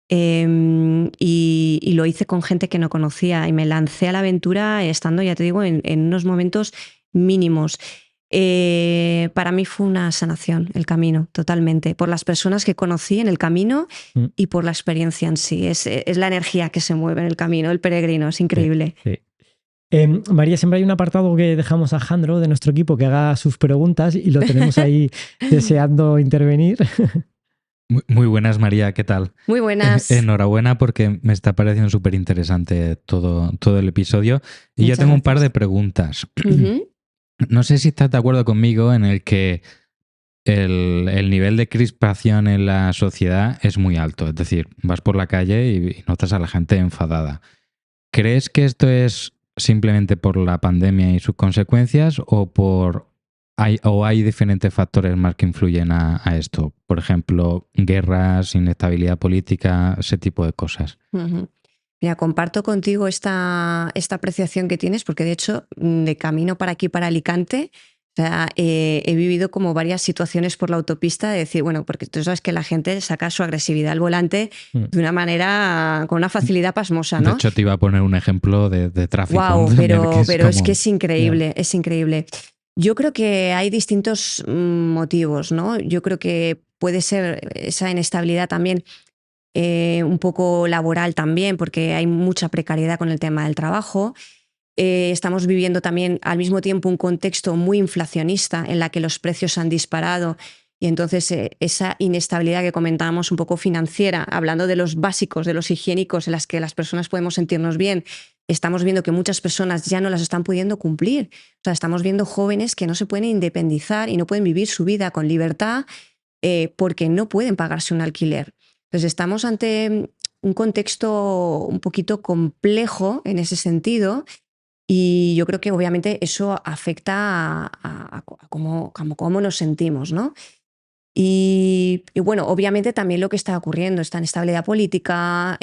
y lo hice con gente que no conocía y me lancé a la aventura estando, ya te digo, en unos momentos mínimos. Para mí fue una sanación el camino, totalmente, por las personas que conocí en el camino y por la experiencia en sí. Es la energía que se mueve en el camino, el peregrino, es increíble. Sí. María, siempre hay un apartado que dejamos a Jandro de nuestro equipo que haga sus preguntas y lo tenemos ahí deseando intervenir. Muy buenas, María, ¿qué tal? Muy buenas. Enhorabuena porque me está pareciendo súper interesante todo el episodio. Y Muchas yo tengo un par gracias. de preguntas. No sé si estás de acuerdo conmigo en el que el nivel de crispación en la sociedad es muy alto. Es decir, vas por la calle y notas a la gente enfadada. ¿Crees que esto es simplemente por la pandemia y sus consecuencias o hay diferentes factores más que influyen a esto? Por ejemplo, guerras, inestabilidad política, ese tipo de cosas. Mira, comparto contigo esta apreciación que tienes, porque de hecho, de camino para aquí, para Alicante, o sea, he vivido como varias situaciones por la autopista de decir, bueno, porque tú sabes que la gente saca su agresividad al volante de una manera, con una facilidad pasmosa, ¿no? De hecho, te iba a poner un ejemplo de tráfico. Wow, pero es que es increíble, Yeah. es increíble. Yo creo que hay distintos motivos, ¿no? Yo creo que puede ser esa inestabilidad también un poco laboral también, porque hay mucha precariedad con el tema del trabajo. Estamos viviendo también al mismo tiempo un contexto muy inflacionista en la que los precios han disparado y entonces esa inestabilidad que comentábamos un poco financiera, hablando de los básicos, de los higiénicos en las que las personas podemos sentirnos bien, estamos viendo que muchas personas ya no las están pudiendo cumplir. O sea, estamos viendo jóvenes que no se pueden independizar y no pueden vivir su vida con libertad porque no pueden pagarse un alquiler. Entonces estamos ante un contexto un poquito complejo en ese sentido y yo creo que obviamente eso afecta a cómo nos sentimos, ¿no? Y bueno, obviamente también lo que está ocurriendo, esta inestabilidad política,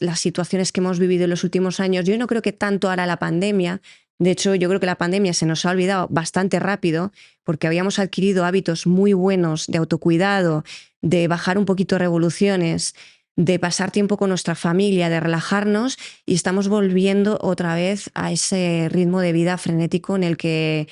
las situaciones que hemos vivido en los últimos años. Yo no creo que tanto ahora la pandemia, de hecho yo creo que la pandemia se nos ha olvidado bastante rápido porque habíamos adquirido hábitos muy buenos de autocuidado, de bajar un poquito revoluciones, de pasar tiempo con nuestra familia, de relajarnos y estamos volviendo otra vez a ese ritmo de vida frenético en el que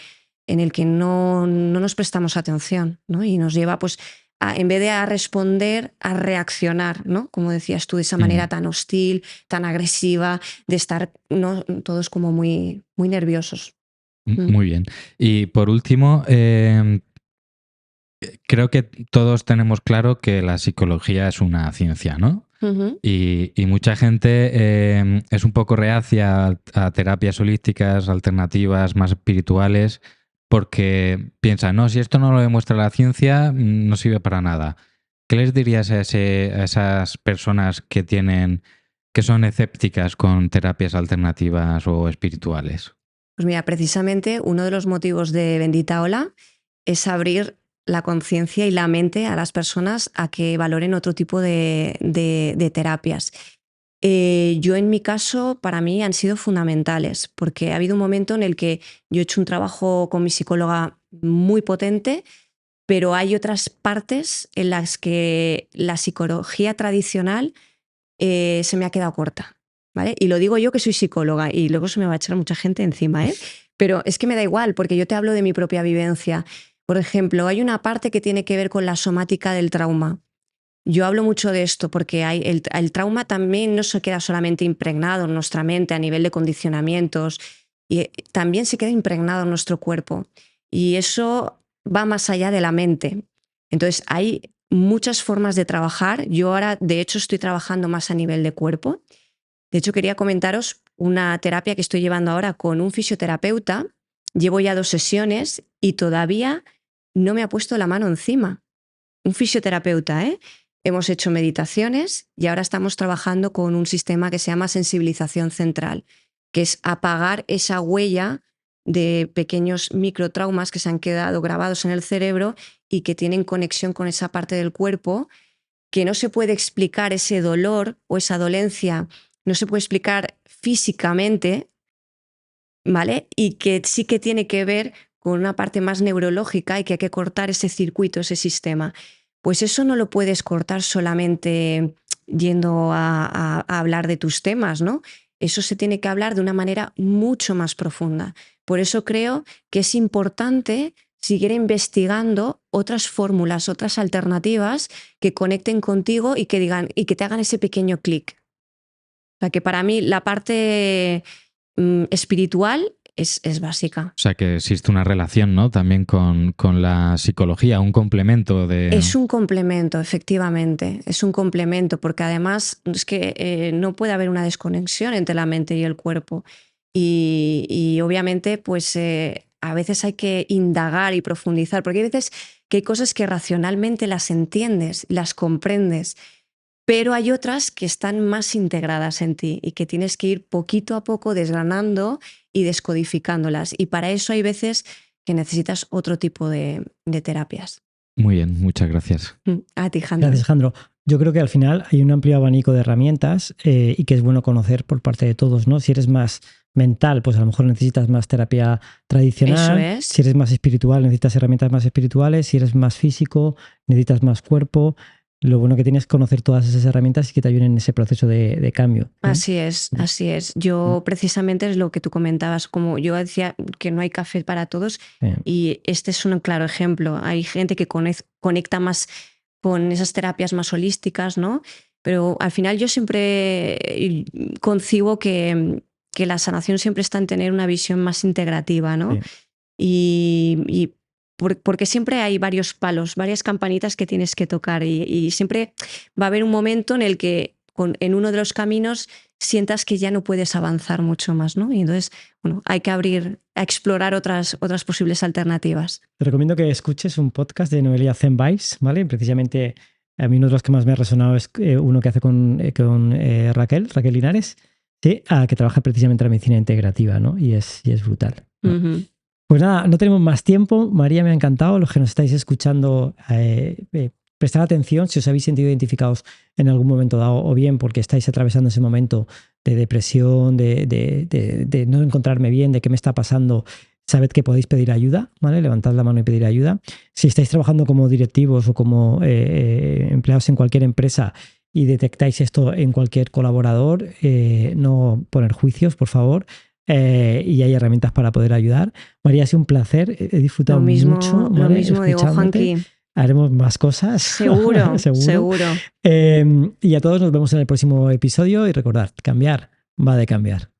no nos prestamos atención, ¿no? Y nos lleva, pues, en vez de a responder, a reaccionar, ¿no? Como decías tú, de esa manera tan hostil, tan agresiva, de estar, ¿no? Todos como muy, muy nerviosos. Muy bien. Y por último, creo que todos tenemos claro que la psicología es una ciencia, ¿no? Y mucha gente es un poco reacia a terapias holísticas, alternativas, más espirituales, porque piensa, no, si esto no lo demuestra la ciencia, no sirve para nada. ¿Qué les dirías a esas personas que son escépticas con terapias alternativas o espirituales? Pues mira, precisamente uno de los motivos de Bendita Ola es abrir la conciencia y la mente a las personas a que valoren otro tipo de terapias. Yo en mi caso, para mí han sido fundamentales, porque ha habido un momento en el que yo he hecho un trabajo con mi psicóloga muy potente, pero hay otras partes en las que la psicología tradicional se me ha quedado corta, ¿vale? Y lo digo yo que soy psicóloga y luego se me va a echar mucha gente encima, ¿eh? Pero es que me da igual, porque yo te hablo de mi propia vivencia. Por ejemplo, hay una parte que tiene que ver con la somática del trauma. Yo hablo mucho de esto porque el trauma también no se queda solamente impregnado en nuestra mente a nivel de condicionamientos, y también se queda impregnado en nuestro cuerpo. Y eso va más allá de la mente. Entonces hay muchas formas de trabajar. Yo ahora, de hecho, estoy trabajando más a nivel de cuerpo. De hecho, quería comentaros una terapia que estoy llevando ahora con un fisioterapeuta. Llevo ya 2 sesiones y todavía no me ha puesto la mano encima. Un fisioterapeuta, ¿eh? hemos hecho meditaciones y ahora estamos trabajando con un sistema que se llama sensibilización central, que es apagar esa huella de pequeños microtraumas que se han quedado grabados en el cerebro y que tienen conexión con esa parte del cuerpo, que no se puede explicar ese dolor o esa dolencia, no se puede explicar físicamente, ¿vale? Y que sí que tiene que ver con una parte más neurológica y que hay que cortar ese circuito, ese sistema. Pues eso no lo puedes cortar solamente yendo a hablar de tus temas, ¿no? Eso se tiene que hablar de una manera mucho más profunda. Por eso creo que es importante seguir investigando otras fórmulas, otras alternativas que conecten contigo y que digan y que te hagan ese pequeño clic. O sea, que para mí la parte espiritual es básica. O sea, que existe una relación, ¿no? También con la psicología, un complemento de... Es un complemento, efectivamente. Es un complemento, porque además es que no puede haber una desconexión entre la mente y el cuerpo. Y obviamente, pues a veces hay que indagar y profundizar, porque hay veces que hay cosas que racionalmente las entiendes, las comprendes, pero hay otras que están más integradas en ti y que tienes que ir poquito a poco desgranando y descodificándolas. Y para eso hay veces que necesitas otro tipo de terapias. Muy bien, muchas gracias. A ti, Jandro. Gracias, Jandro. Yo creo que al final hay un amplio abanico de herramientas y que es bueno conocer por parte de todos, ¿no? Si eres más mental, pues a lo mejor necesitas más terapia tradicional. Eso es. Si eres más espiritual, necesitas herramientas más espirituales. Si eres más físico, necesitas más cuerpo. Lo bueno que tienes es conocer todas esas herramientas y que te ayuden en ese proceso de cambio, ¿no? Así es, así es. Yo precisamente es lo que tú comentabas, como yo decía que no hay café para todos y este es un claro ejemplo. Hay gente que conecta más con esas terapias más holísticas, ¿no? Pero al final yo siempre concibo que la sanación siempre está en tener una visión más integrativa, ¿no? Y porque siempre hay varios palos, varias campanitas que tienes que tocar y siempre va a haber un momento en el que en uno de los caminos sientas que ya no puedes avanzar mucho más, ¿no? Y entonces, bueno, hay que abrir a explorar otras posibles alternativas. Te recomiendo que escuches un podcast de Noelia Zen Vibes, ¿vale? Precisamente a mí uno de los que más me ha resonado es uno que hace con Raquel Linares, ¿sí? Que trabaja precisamente en la medicina integrativa, ¿no? Y es brutal, ¿no? Uh-huh. Pues nada, no tenemos más tiempo. María, me ha encantado. Los que nos estáis escuchando, prestar atención si os habéis sentido identificados en algún momento dado, o bien porque estáis atravesando ese momento de depresión, de no encontrarme bien, de qué me está pasando. Sabed que podéis pedir ayuda, ¿vale? Levantad la mano y pedir ayuda. Si estáis trabajando como directivos o como empleados en cualquier empresa y detectáis esto en cualquier colaborador, no poner juicios, por favor. Y hay herramientas para poder ayudar. María, ha sido un placer. He disfrutado mucho. Lo mismo digo, Juanqui. Haremos más cosas. Seguro. Y a todos nos vemos en el próximo episodio. Y recordad, cambiar va de cambiar.